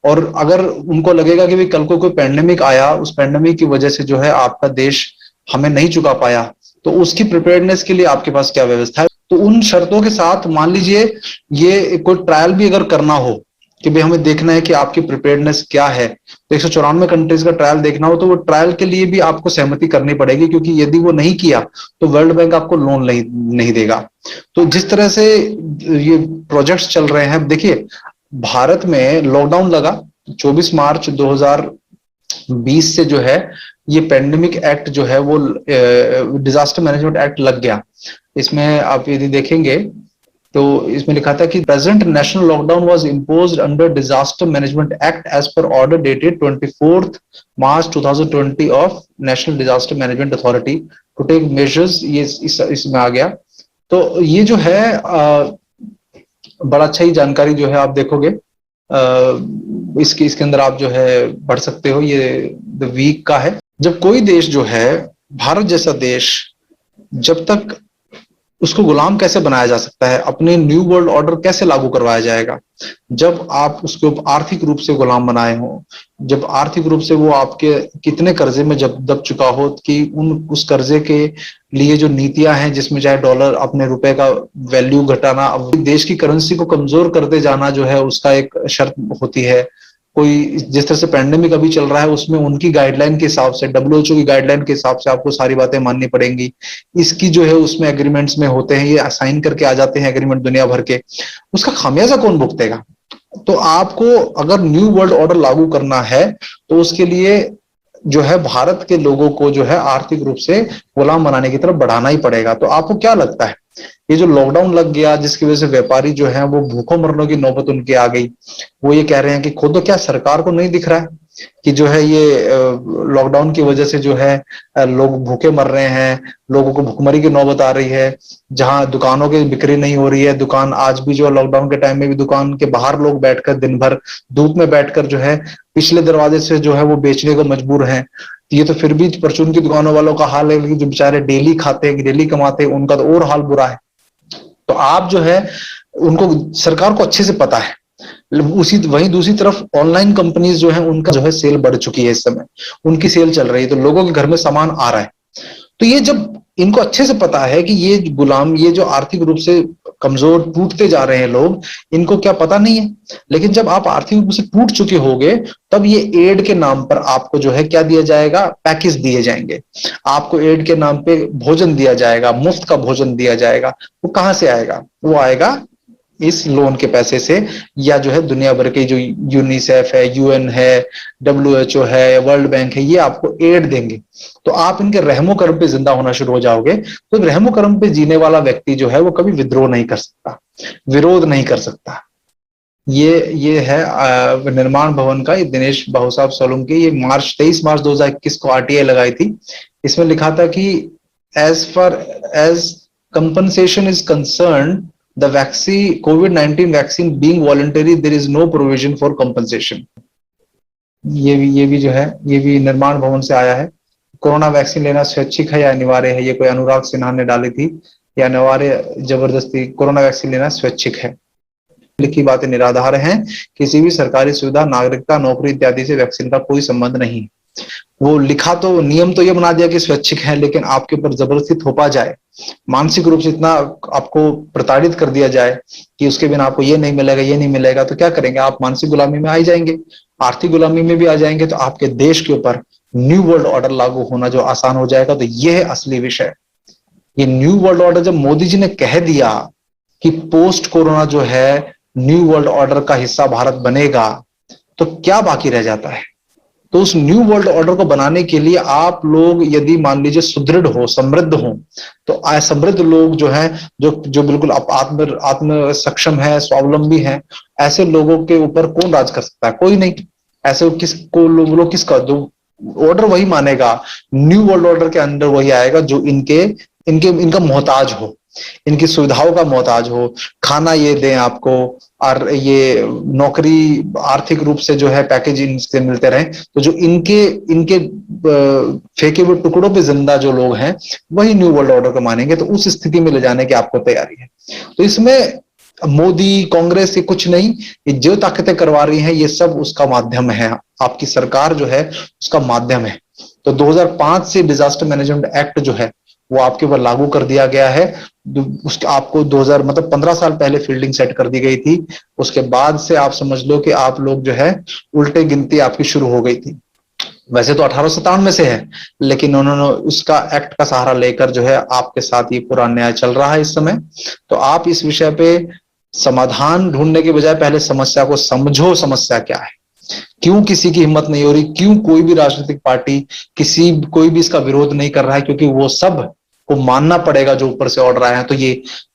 और अगर उनको लगेगा कि भाई कल को कोई पैंडेमिक आया, उस पैंडेमिक की वजह से जो है आपका देश हमें नहीं चुका पाया, तो उसकी प्रिपेयर्डनेस के लिए आपके पास क्या व्यवस्था है। तो उन शर्तों के साथ मान लीजिए ये कोई ट्रायल भी अगर करना हो कि भाई हमें देखना है कि आपकी प्रिपेयर्डनेस क्या है। तो 194 कंट्रीज का ट्रायल देखना हो तो वो ट्रायल के लिए भी आपको सहमति करनी पड़ेगी, क्योंकि यदि वो नहीं किया तो वर्ल्ड बैंक आपको लोन नहीं देगा। तो जिस तरह से ये प्रोजेक्ट्स चल रहे हैं, देखिए भारत में लॉकडाउन लगा 24 मार्च 2020 से जो है ये पेंडेमिक एक्ट जो है वो डिजास्टर मैनेजमेंट एक्ट लग गया। इसमें आप यदि देखेंगे तो इसमें लिखा था कि present national lockdown was imposed under disaster management act as per order dated 24 March 2020 of national disaster management authority to take measures. ये इसमें आ गया। तो ये जो है बड़ा अच्छा ही जानकारी जो है आप देखोगे इसके अंदर आप जो है पढ़ सकते हो। ये द वीक का है। जब कोई देश जो है, भारत जैसा देश, जब तक उसको गुलाम कैसे बनाया जा सकता है, अपने न्यू वर्ल्ड ऑर्डर कैसे लागू करवाया जाएगा, जब आप उसको आर्थिक रूप से गुलाम बनाए हो, जब आर्थिक रूप से वो आपके कितने कर्जे में जब दब चुका हो कि उस कर्जे के लिए जो नीतियां हैं जिसमें चाहे डॉलर अपने रुपए का वैल्यू घटाना, अब देश की करेंसी को कमजोर करते जाना जो है उसका एक शर्त होती है। कोई जिस तरह से पेंडेमिक अभी चल रहा है उसमें उनकी गाइडलाइन के हिसाब से, डब्ल्यूएचओ की गाइडलाइन के हिसाब से आपको सारी बातें माननी पड़ेंगी। इसकी जो है उसमें एग्रीमेंट्स में होते हैं, ये साइन करके आ जाते हैं एग्रीमेंट दुनिया भर के, उसका खामियाजा कौन भुगतेगा? तो आपको अगर न्यू वर्ल्ड ऑर्डर लागू करना है तो उसके लिए जो है भारत के लोगों को जो है आर्थिक रूप से गुलाम बनाने की तरफ बढ़ाना ही पड़ेगा। तो आपको क्या लगता है ये जो लॉकडाउन लग गया जिसकी वजह से व्यापारी जो है वो भूखों मरने की नौबत उनकी आ गई, वो ये कह रहे हैं कि खुद तो क्या सरकार को नहीं दिख रहा है कि जो है ये लॉकडाउन की वजह से जो है लोग भूखे मर रहे हैं, लोगों को भुखमरी की नौबत आ रही है, जहां दुकानों की बिक्री नहीं हो रही है। दुकान आज भी जो लॉकडाउन के टाइम में भी दुकान के बाहर लोग बैठकर दिन भर धूप में बैठकर जो है पिछले दरवाजे से जो है वो बेचने को मजबूर हैं। ये तो फिर भी परचून की दुकानों वालों का हाल है, जो बेचारे डेली खाते हैं, डेली कमाते हैं, उनका तो और हाल बुरा है। तो आप जो है उनको, सरकार को अच्छे से पता है। वहीं दूसरी तरफ ऑनलाइन कंपनीज जो है उनका जो है सेल बढ़ चुकी है, इस समय उनकी सेल चल रही है, तो लोगों के घर में सामान आ रहा है। तो ये जब इनको अच्छे से पता है कि ये गुलाम, ये जो आर्थिक रूप से कमजोर टूटते जा रहे हैं लोग, इनको क्या पता नहीं है। लेकिन जब आप आर्थिक रूप से टूट चुके होगे तब ये एड के नाम पर आपको जो है क्या दिया जाएगा, पैकेज दिए जाएंगे। आपको एड के नाम पे भोजन दिया जाएगा, मुफ्त का भोजन दिया जाएगा। वो कहां से आएगा? वो आएगा इस लोन के पैसे से, या जो है दुनिया भर के जो यूनिसेफ है, यूएन है, डब्ल्यूएचओ है, वर्ल्ड बैंक है, ये आपको एड देंगे। तो आप इनके रहमो करम पे जिंदा होना शुरू हो जाओगे। तो रहमो करम पे जीने वाला व्यक्ति जो है वो कभी विद्रोह नहीं कर सकता, विरोध नहीं कर सकता। ये है निर्माण भवन का, ये दिनेश बाबू साहब सोलंकी, ये 23 मार्च 2021 को आरटीआई लगाई थी। इसमें लिखा था कि as far as compensation is concern, the vaccine COVID-19 vaccine being voluntary, there is no provision for compensation। ये भी जो है ये भी निर्माण भवन से आया है। कोरोना वैक्सीन लेना स्वैच्छिक है या अनिवार्य है? ये कोई अनुराग सिन्हा ने डाली थी, या अनिवार्य जबरदस्ती? कोरोना वैक्सीन लेना स्वैच्छिक है। लिखी बातें निराधार हैं। किसी भी सरकारी सुविधा, नागरिकता, नौकरी इत्यादि से वैक्सीन का कोई संबंध नहीं। वो लिखा तो, नियम तो ये बना दिया कि स्वैच्छिक है, लेकिन आपके ऊपर जबरदस्ती थोपा जाए, मानसिक रूप से इतना आपको प्रताड़ित कर दिया जाए कि उसके बिना आपको ये नहीं मिलेगा, ये नहीं मिलेगा, तो क्या करेंगे आप? मानसिक गुलामी में आ जाएंगे, आर्थिक गुलामी में भी आ जाएंगे। तो आपके देश के ऊपर न्यू वर्ल्ड ऑर्डर लागू होना जो आसान हो जाएगा। तो ये है असली विषय। ये न्यू वर्ल्ड ऑर्डर जब मोदी जी ने कह दिया कि पोस्ट कोरोना जो है न्यू वर्ल्ड ऑर्डर का हिस्सा भारत बनेगा, तो क्या बाकी रह जाता है? तो उस न्यू वर्ल्ड ऑर्डर को बनाने के लिए आप लोग यदि मान लीजिए सुदृढ़ हो, समृद्ध हो, तो असमृद्ध लोग जो हैं, जो बिल्कुल आत्म सक्षम है, स्वावलंबी हैं, ऐसे लोगों के ऊपर कौन राज कर सकता है? कोई नहीं। ऐसे किसको लोग किसका जो ऑर्डर वही मानेगा, न्यू वर्ल्ड ऑर्डर के अंदर वही आएगा जो इनका मोहताज हो, इनकी सुविधाओं का मोहताज हो। खाना ये दें आपको, और ये नौकरी आर्थिक रूप से जो है पैकेज इनसे मिलते रहे। तो जो इनके फेंके हुए टुकड़ों पे जिंदा जो लोग हैं वही न्यू वर्ल्ड ऑर्डर को मानेंगे। तो उस स्थिति में ले जाने की आपको तैयारी है। तो इसमें मोदी, कांग्रेस ये कुछ नहीं, ये जो ताकतें करवा रही हैं ये सब उसका माध्यम है। आपकी सरकार जो है उसका माध्यम है। तो 2005 से डिजास्टर मैनेजमेंट एक्ट जो है वो आपके ऊपर लागू कर दिया गया है। उसके आपको 2000 मतलब 15 साल पहले फील्डिंग सेट कर दी गई थी। उसके बाद से आप समझ लो कि आप लोग जो है उल्टे गिनती आपकी शुरू हो गई थी। वैसे तो 1857 में से है, लेकिन उन्होंने उसका एक्ट का सहारा लेकर जो है आपके साथ ये पूरा अन्याय चल रहा है इस समय। तो आप इस विषय पे समाधान ढूंढने के बजाय पहले समस्या को समझो, समस्या क्या है, क्यों किसी की हिम्मत नहीं हो रही, क्यों कोई भी राजनीतिक पार्टी कोई भी इसका विरोध नहीं कर रहा है, क्योंकि वो सब को मानना पड़ेगा जो ऊपर से ऑर्डर आए हैं। तो ये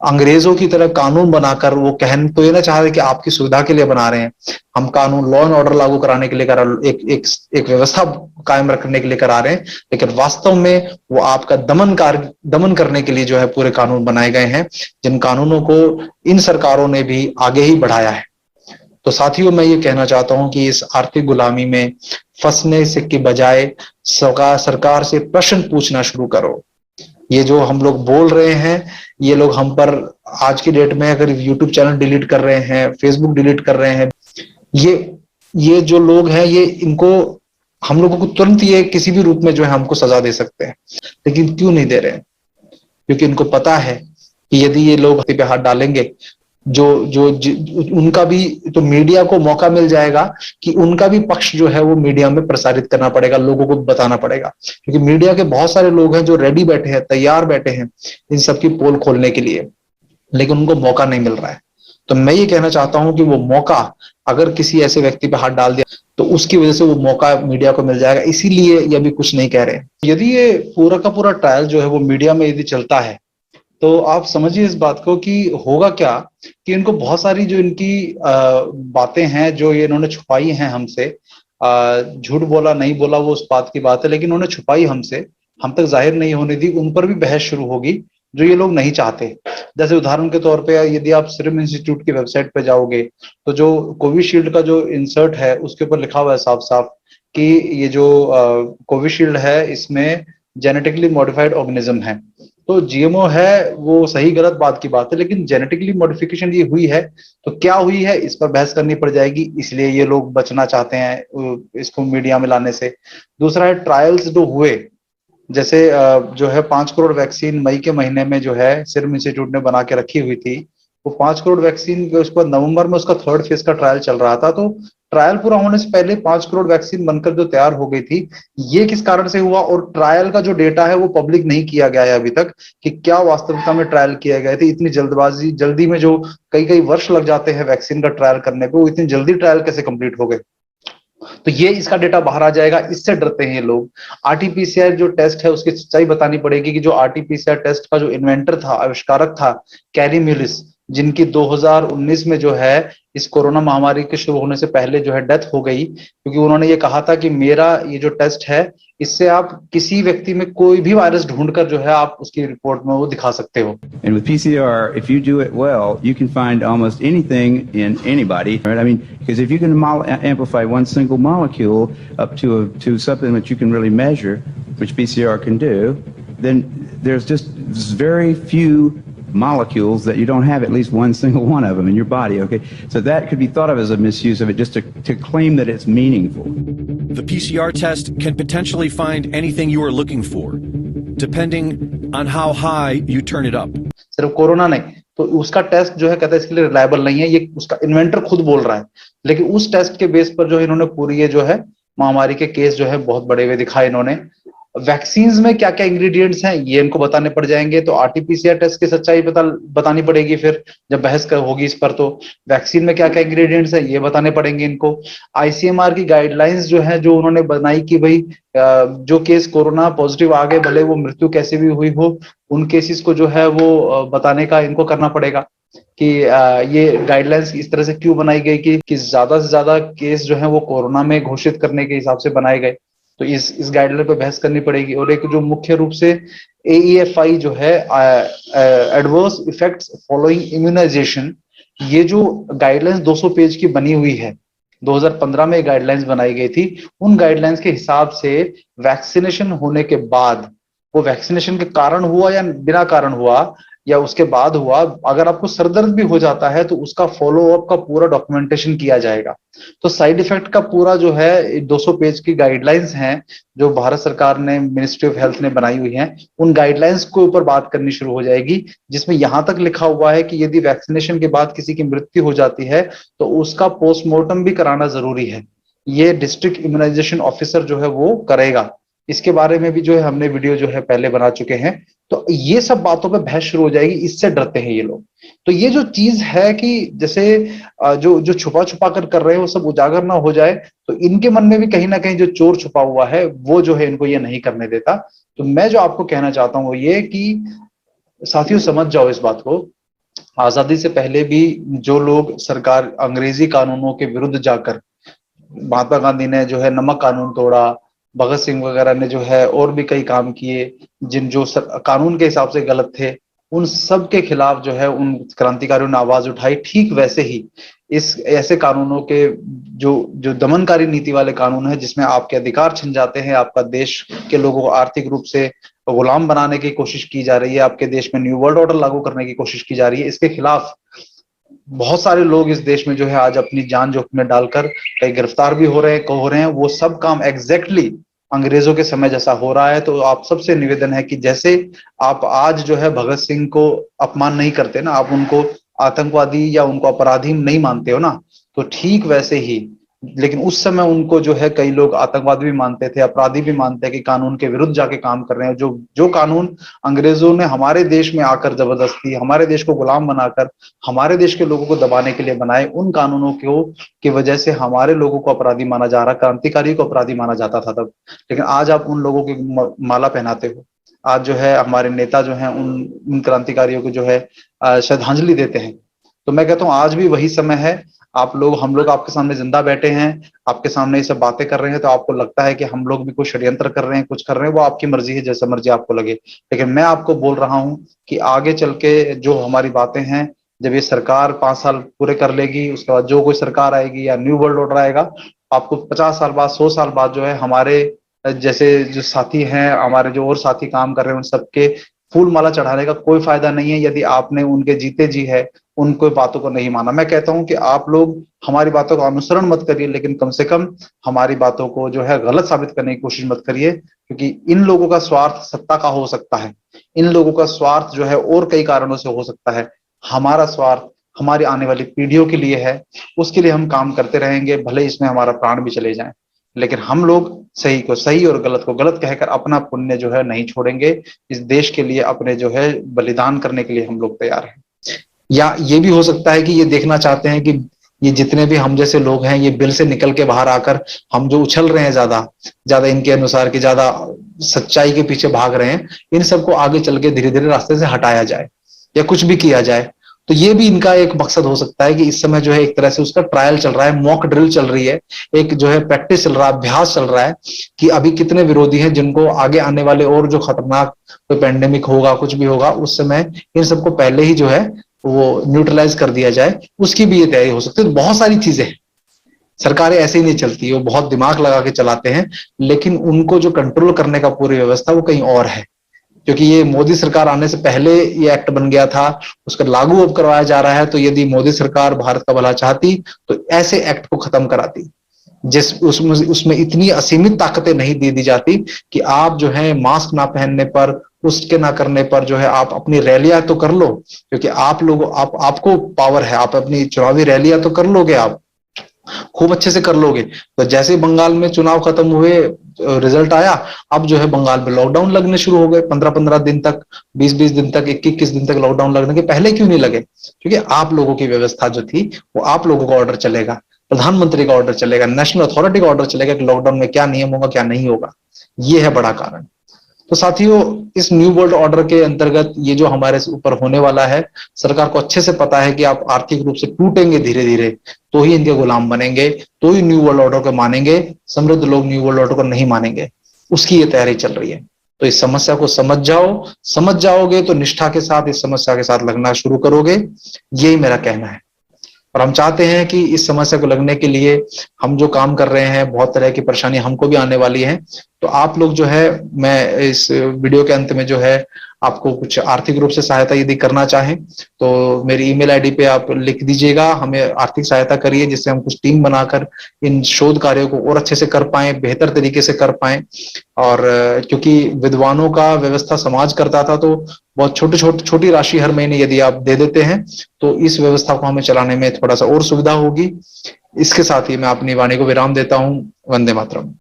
अंग्रेजों की तरह कानून बनाकर वो कहन तो ये ना चाह रहे कि आपकी सुविधा के लिए बना रहे हैं, हम कानून लॉ एंड ऑर्डर लागू कराने के लिए एक व्यवस्था कायम रखने के लिए करा रहे हैं, लेकिन वास्तव में वो आपका दमन करने के लिए जो है पूरे कानून बनाए गए हैं, जिन कानूनों को इन सरकारों ने भी आगे ही बढ़ाया है। तो साथियों, मैं ये कहना चाहता हूं कि इस आर्थिक गुलामी में फंसने से के बजाय सरकार से प्रश्न पूछना शुरू करो। ये जो हम लोग बोल रहे हैं, ये लोग हम पर आज की डेट में अगर यूट्यूब चैनल डिलीट कर रहे हैं, फेसबुक डिलीट कर रहे हैं, ये जो लोग हैं, ये इनको हम लोगों को तुरंत ये किसी भी रूप में जो है हमको सजा दे सकते हैं, लेकिन क्यों नहीं दे रहे हैं? क्योंकि इनको पता है कि यदि ये लोग पे हाथ डालेंगे, उनका भी तो मीडिया को मौका मिल जाएगा कि उनका भी पक्ष जो है वो मीडिया में प्रसारित करना पड़ेगा, लोगों को बताना पड़ेगा, क्योंकि मीडिया के बहुत सारे लोग हैं जो रेडी बैठे हैं, तैयार बैठे हैं इन सबकी पोल खोलने के लिए, लेकिन उनको मौका नहीं मिल रहा है। तो मैं ये कहना चाहता हूं कि वो मौका अगर किसी ऐसे व्यक्ति पे हाथ डाल दिया तो उसकी वजह से वो मौका मीडिया को मिल जाएगा। इसीलिए ये अभी कुछ नहीं कह रहे। यदि ये पूरा का पूरा ट्रायल जो है वो मीडिया में यदि चलता है, तो आप समझिए इस बात को कि होगा क्या कि इनको बहुत सारी जो इनकी बातें हैं जो ये इन्होंने छुपाई हैं हमसे, झूठ बोला नहीं बोला वो उस बात की बात है, लेकिन उन्होंने छुपाई हमसे, हम तक जाहिर नहीं होने दी, उन पर भी बहस शुरू होगी जो ये लोग नहीं चाहते। जैसे उदाहरण के तौर पे यदि आप सीरम इंस्टीट्यूट की वेबसाइट पे जाओगे तो जो कोविशील्ड का जो इंसर्ट है उसके ऊपर लिखा हुआ है साफ साफ कि ये जो कोविशील्ड है इसमें जेनेटिकली मॉडिफाइड ऑर्गेनिज्म है। तो जीएमओ है वो सही गलत बात की बात है, लेकिन जेनेटिकली मॉडिफिकेशन ये हुई है तो क्या हुई है इस पर बहस करनी पड़ जाएगी, इसलिए ये लोग बचना चाहते हैं इसको मीडिया में लाने से। दूसरा है ट्रायल्स जो हुए, जैसे जो है 5 करोड़ वैक्सीन मई के महीने में जो है सीरम इंस्टीट्यूट ने बना के रखी हुई थी, वो 5 करोड़ वैक्सीन उसके बाद नवंबर में उसका 3rd फेज का ट्रायल चल रहा था। तो ट्रायल पूरा होने से पहले 5 करोड़ वैक्सीन बनकर जो तैयार हो गई थी, ये किस कारण से हुआ, और ट्रायल का जो डेटा है वो पब्लिक नहीं किया गया है अभी तक कि क्या वास्तविकता में ट्रायल किए गए थे। इतनी जल्दी में जो कई वर्ष लग जाते हैं वैक्सीन का ट्रायल करने पे, वो इतनी जल्दी ट्रायल कैसे कंप्लीट हो गए? तो ये इसका डेटा बाहर आ जाएगा, इससे डरते हैं ये लोग। आरटीपीसीआर जो टेस्ट है उसकी सच्चाई बतानी पड़ेगी कि जो आरटीपीसीआर टेस्ट का जो इन्वेंटर था, आविष्कारक था कैरी म्यूलिस, जिनकी 2019 में जो है इस कोरोना महामारी के शुरू होने से पहले जो है डेथ हो गई, क्योंकि उन्होंने ये कहा था कि मेरा ये जो टेस्ट है इससे आप किसी व्यक्ति में कोई भी वायरस ढूंढकर जो है आप उसकी रिपोर्ट में वो दिखा सकते हो। And with PCR, if you do it well, you can find almost anything in anybody, right? I mean, because if you can amplify one single molecule up to something that you can really measure, which PCR can do, then there's just very few molecules that you don't have at least one single one of them in your body, okay? So that could be thought of as a misuse of it, just to claim that it's meaningful. The PCR test can potentially find anything you are looking for, depending on how high you turn it up. सिर्फ कोरोना नहीं, तो उसका टेस्ट जो है कहता है इसके लिए रिलायबल नहीं है, ये उसका इन्वेंटर खुद बोल रहा है। लेकिन उस टेस्ट के बेस पर जो है इन्होंने पूरी ये जो है महामारी के केस जो है बहुत बड़े हुए दिखाए इन्होंने। वैक्सीन्स में क्या क्या इंग्रेडिएंट्स हैं ये इनको बताने पड़ जाएंगे, तो आरटीपीसीआर टेस्ट की सच्चाई बतानी पड़ेगी फिर जब बहस होगी इस पर। तो वैक्सीन में क्या क्या इंग्रेडिएंट्स हैं ये बताने पड़ेंगे इनको। आईसीएमआर की गाइडलाइंस जो है जो उन्होंने बनाई कि भाई जो केस कोरोना पॉजिटिव आ गए, भले वो मृत्यु कैसे भी हुई हो, उन केसेस को जो है वो बताने का इनको करना पड़ेगा कि ये गाइडलाइंस इस तरह से क्यों बनाई गई कि ज्यादा से ज्यादा केस जो है वो कोरोना में घोषित करने के हिसाब से बनाए गए। तो इस गाइडलाइन पे बहस करनी पड़ेगी। और एक जो मुख्य रूप से AEFI जो है एडवर्स इफेक्ट्स फॉलोइंग इम्यूनाइजेशन, ये जो गाइडलाइंस 200 पेज की बनी हुई है, 2015 में गाइडलाइंस बनाई गई थी, उन गाइडलाइंस के हिसाब से वैक्सीनेशन होने के बाद वो वैक्सीनेशन के कारण हुआ या बिना कारण हुआ, या उसके बाद हुआ, अगर आपको सरदर्द भी हो जाता है तो उसका फॉलो अप का पूरा डॉक्यूमेंटेशन किया जाएगा। तो साइड इफेक्ट का पूरा जो है 200 पेज की गाइडलाइंस हैं जो भारत सरकार ने, मिनिस्ट्री ऑफ हेल्थ ने बनाई हुई हैं, उन गाइडलाइंस के ऊपर बात करनी शुरू हो जाएगी, जिसमें यहां तक लिखा हुआ है कि यदि वैक्सीनेशन के बाद किसी की मृत्यु हो जाती है तो उसका पोस्टमार्टम भी कराना जरूरी है। ये डिस्ट्रिक्ट इम्यूनाइजेशन ऑफिसर जो है वो करेगा। इसके बारे में भी जो है हमने वीडियो जो है पहले बना चुके हैं। तो ये सब बातों पे बहस शुरू हो जाएगी, इससे डरते हैं ये लोग। तो ये जो चीज है कि जैसे जो जो छुपा छुपा कर रहे हैं वो सब उजागर ना हो जाए, तो इनके मन में भी कहीं ना कहीं जो चोर छुपा हुआ है वो जो है इनको ये नहीं करने देता। तो मैं जो आपको कहना चाहता हूँ वो ये कि साथियों समझ जाओ इस बात को, आजादी से पहले भी जो लोग सरकार अंग्रेजी कानूनों के विरुद्ध जाकर, महात्मा गांधी ने जो है नमक कानून तोड़ा, भगत सिंह वगैरह ने जो है और भी कई काम किए जिन जो कानून के हिसाब से गलत थे, उन सब के खिलाफ जो है उन क्रांतिकारियों ने आवाज उठाई। ठीक वैसे ही इस ऐसे कानूनों के जो जो दमनकारी नीति वाले कानून है जिसमें आपके अधिकार छिन जाते हैं, आपका देश के लोगों को आर्थिक रूप से गुलाम बनाने की कोशिश की जा रही है, आपके देश में न्यू वर्ल्ड ऑर्डर लागू करने की कोशिश की जा रही है, इसके खिलाफ बहुत सारे लोग इस देश में जो है आज अपनी जान जोखिम में डालकर कई गिरफ्तार भी हो रहे हैं। वो सब काम एग्जैक्टली अंग्रेजों के समय जैसा हो रहा है। तो आप सबसे निवेदन है कि जैसे आप आज जो है भगत सिंह को अपमान नहीं करते ना, आप उनको आतंकवादी या उनको अपराधी नहीं मानते हो ना, तो ठीक वैसे ही, लेकिन उस समय उनको जो है कई लोग आतंकवादी भी मानते थे, अपराधी भी मानते हैं कि कानून के विरुद्ध जाके काम कर रहे हैं। जो जो कानून अंग्रेजों ने हमारे देश में आकर जबरदस्ती हमारे देश को गुलाम बनाकर हमारे देश के लोगों को दबाने के लिए बनाए, उन कानूनों को की वजह से हमारे लोगों को अपराधी माना जा रहा, क्रांतिकारी को अपराधी माना जाता था तब। लेकिन आज आप उन लोगों की माला पहनाते हो, आज जो है हमारे नेता जो है उन क्रांतिकारियों को जो है श्रद्धांजलि देते हैं। तो मैं कहता हूँ आज भी वही समय है। आप लोग, हम लोग आपके सामने जिंदा बैठे हैं, आपके सामने ये सब बातें कर रहे हैं, तो आपको लगता है कि हम लोग भी कुछ षड्यंत्र कर रहे हैं, कुछ कर रहे हैं, वो आपकी मर्जी है, जैसा मर्जी आपको लगे। लेकिन मैं आपको बोल रहा हूं कि आगे चल के जो हमारी बातें हैं, जब ये सरकार 5 साल पूरे कर लेगी, उसके बाद जो कोई सरकार आएगी या न्यू वर्ल्ड ऑर्डर आएगा, आपको 50 साल बाद 100 साल बाद जो है हमारे जैसे जो साथी हैं, हमारे जो और साथी काम कर रहे हैं, उन सबके फूल माला चढ़ाने का कोई फायदा नहीं है यदि आपने उनके जीते जी है उनको बातों को नहीं माना। मैं कहता हूं कि आप लोग हमारी बातों का अनुसरण मत करिए, लेकिन कम से कम हमारी बातों को जो है गलत साबित करने की कोशिश मत करिए, क्योंकि इन लोगों का स्वार्थ सत्ता का हो सकता है, इन लोगों का स्वार्थ जो है और कई कारणों से हो सकता है। हमारा स्वार्थ हमारी आने वाली पीढ़ियों के लिए है, उसके लिए हम काम करते रहेंगे, भले इसमें हमारा प्राण भी चले जाए, लेकिन हम लोग सही को सही और गलत को गलत कहकर अपना पुण्य जो है नहीं छोड़ेंगे। इस देश के लिए अपने जो है बलिदान करने के लिए हम लोग तैयार हैं। या ये भी हो सकता है कि ये देखना चाहते हैं कि ये जितने भी हम जैसे लोग हैं, ये बिल से निकल के बाहर आकर हम जो उछल रहे हैं ज्यादा इनके अनुसार की ज्यादा सच्चाई के पीछे भाग रहे हैं, इन सबको आगे चल के धीरे धीरे रास्ते से हटाया जाए या कुछ भी किया जाए। तो ये भी इनका एक मकसद हो सकता है कि इस समय जो है एक तरह से उसका ट्रायल चल रहा है, मॉक ड्रिल चल रही है, एक जो है प्रैक्टिस चल रहा है, अभ्यास चल रहा है कि अभी कितने विरोधी हैं जिनको आगे आने वाले और जो खतरनाक कोई पैंडेमिक होगा, कुछ भी होगा, उस समय इन सबको पहले ही जो है वो न्यूट्रलाइज कर दिया जाए, उसकी भी ये तैयारी हो सकती है। तो बहुत सारी चीजें हैं, सरकारें ऐसे ही नहीं चलती, वो बहुत दिमाग लगा के चलाते हैं, लेकिन उनको जो कंट्रोल करने का पूरी व्यवस्था वो कहीं और है। क्योंकि ये मोदी सरकार आने से पहले ये एक्ट बन गया था, उसका लागू अब करवाया जा रहा है। तो यदि मोदी सरकार भारत का भला चाहती तो ऐसे एक्ट को खत्म कराती, जिस उसमें इतनी असीमित ताकतें नहीं दे दी जाती कि आप जो है मास्क ना पहनने पर, उसके ना करने पर जो है आप अपनी रैलियां तो कर लो, क्योंकि आप लोग आपको पावर है, आप अपनी चुनावी रैलियां तो कर लोगे, आप खूब अच्छे से कर लोगे। तो जैसे बंगाल में चुनाव खत्म हुए, रिजल्ट आया, अब जो है बंगाल में लॉकडाउन लगने शुरू हो गए, 15-15 दिन तक, 20-20 दिन तक, 21-21 दिन तक लॉकडाउन लगने के पहले क्यों नहीं लगे? क्योंकि आप लोगों की व्यवस्था जो थी वो आप लोगों का ऑर्डर चलेगा, प्रधानमंत्री का ऑर्डर चलेगा, नेशनल अथॉरिटी का ऑर्डर चलेगा कि लॉकडाउन में क्या नियम होगा, क्या नहीं होगा। ये है बड़ा कारण। तो साथियों, इस न्यू वर्ल्ड ऑर्डर के अंतर्गत ये जो हमारे ऊपर होने वाला है, सरकार को अच्छे से पता है कि आप आर्थिक रूप से टूटेंगे धीरे धीरे, तो ही इनके गुलाम बनेंगे, तो ही न्यू वर्ल्ड ऑर्डर को मानेंगे। समृद्ध लोग न्यू वर्ल्ड ऑर्डर को नहीं मानेंगे, उसकी ये तैयारी चल रही है। तो इस समस्या को समझ जाओगे तो निष्ठा के साथ इस समस्या के साथ लगना शुरू करोगे, यही मेरा कहना है। और हम चाहते हैं कि इस समस्या को लगने के लिए हम जो काम कर रहे हैं, बहुत तरह की परेशानी हमको भी आने वाली है, तो आप लोग जो है, मैं इस वीडियो के अंत में जो है आपको कुछ आर्थिक रूप से सहायता यदि करना चाहें तो मेरी ईमेल आईडी पे आप लिख दीजिएगा, हमें आर्थिक सहायता करिए जिससे हम कुछ टीम बनाकर इन शोध कार्यों को और अच्छे से कर पाएं, बेहतर तरीके से कर पाएं। और क्योंकि विद्वानों का व्यवस्था समाज करता था, तो बहुत छोटी राशि हर महीने यदि आप दे देते हैं तो इस व्यवस्था को हमें चलाने में थोड़ा सा और सुविधा होगी। इसके साथ ही मैं अपनी वाणी को विराम देता हूं। वंदे मातरम।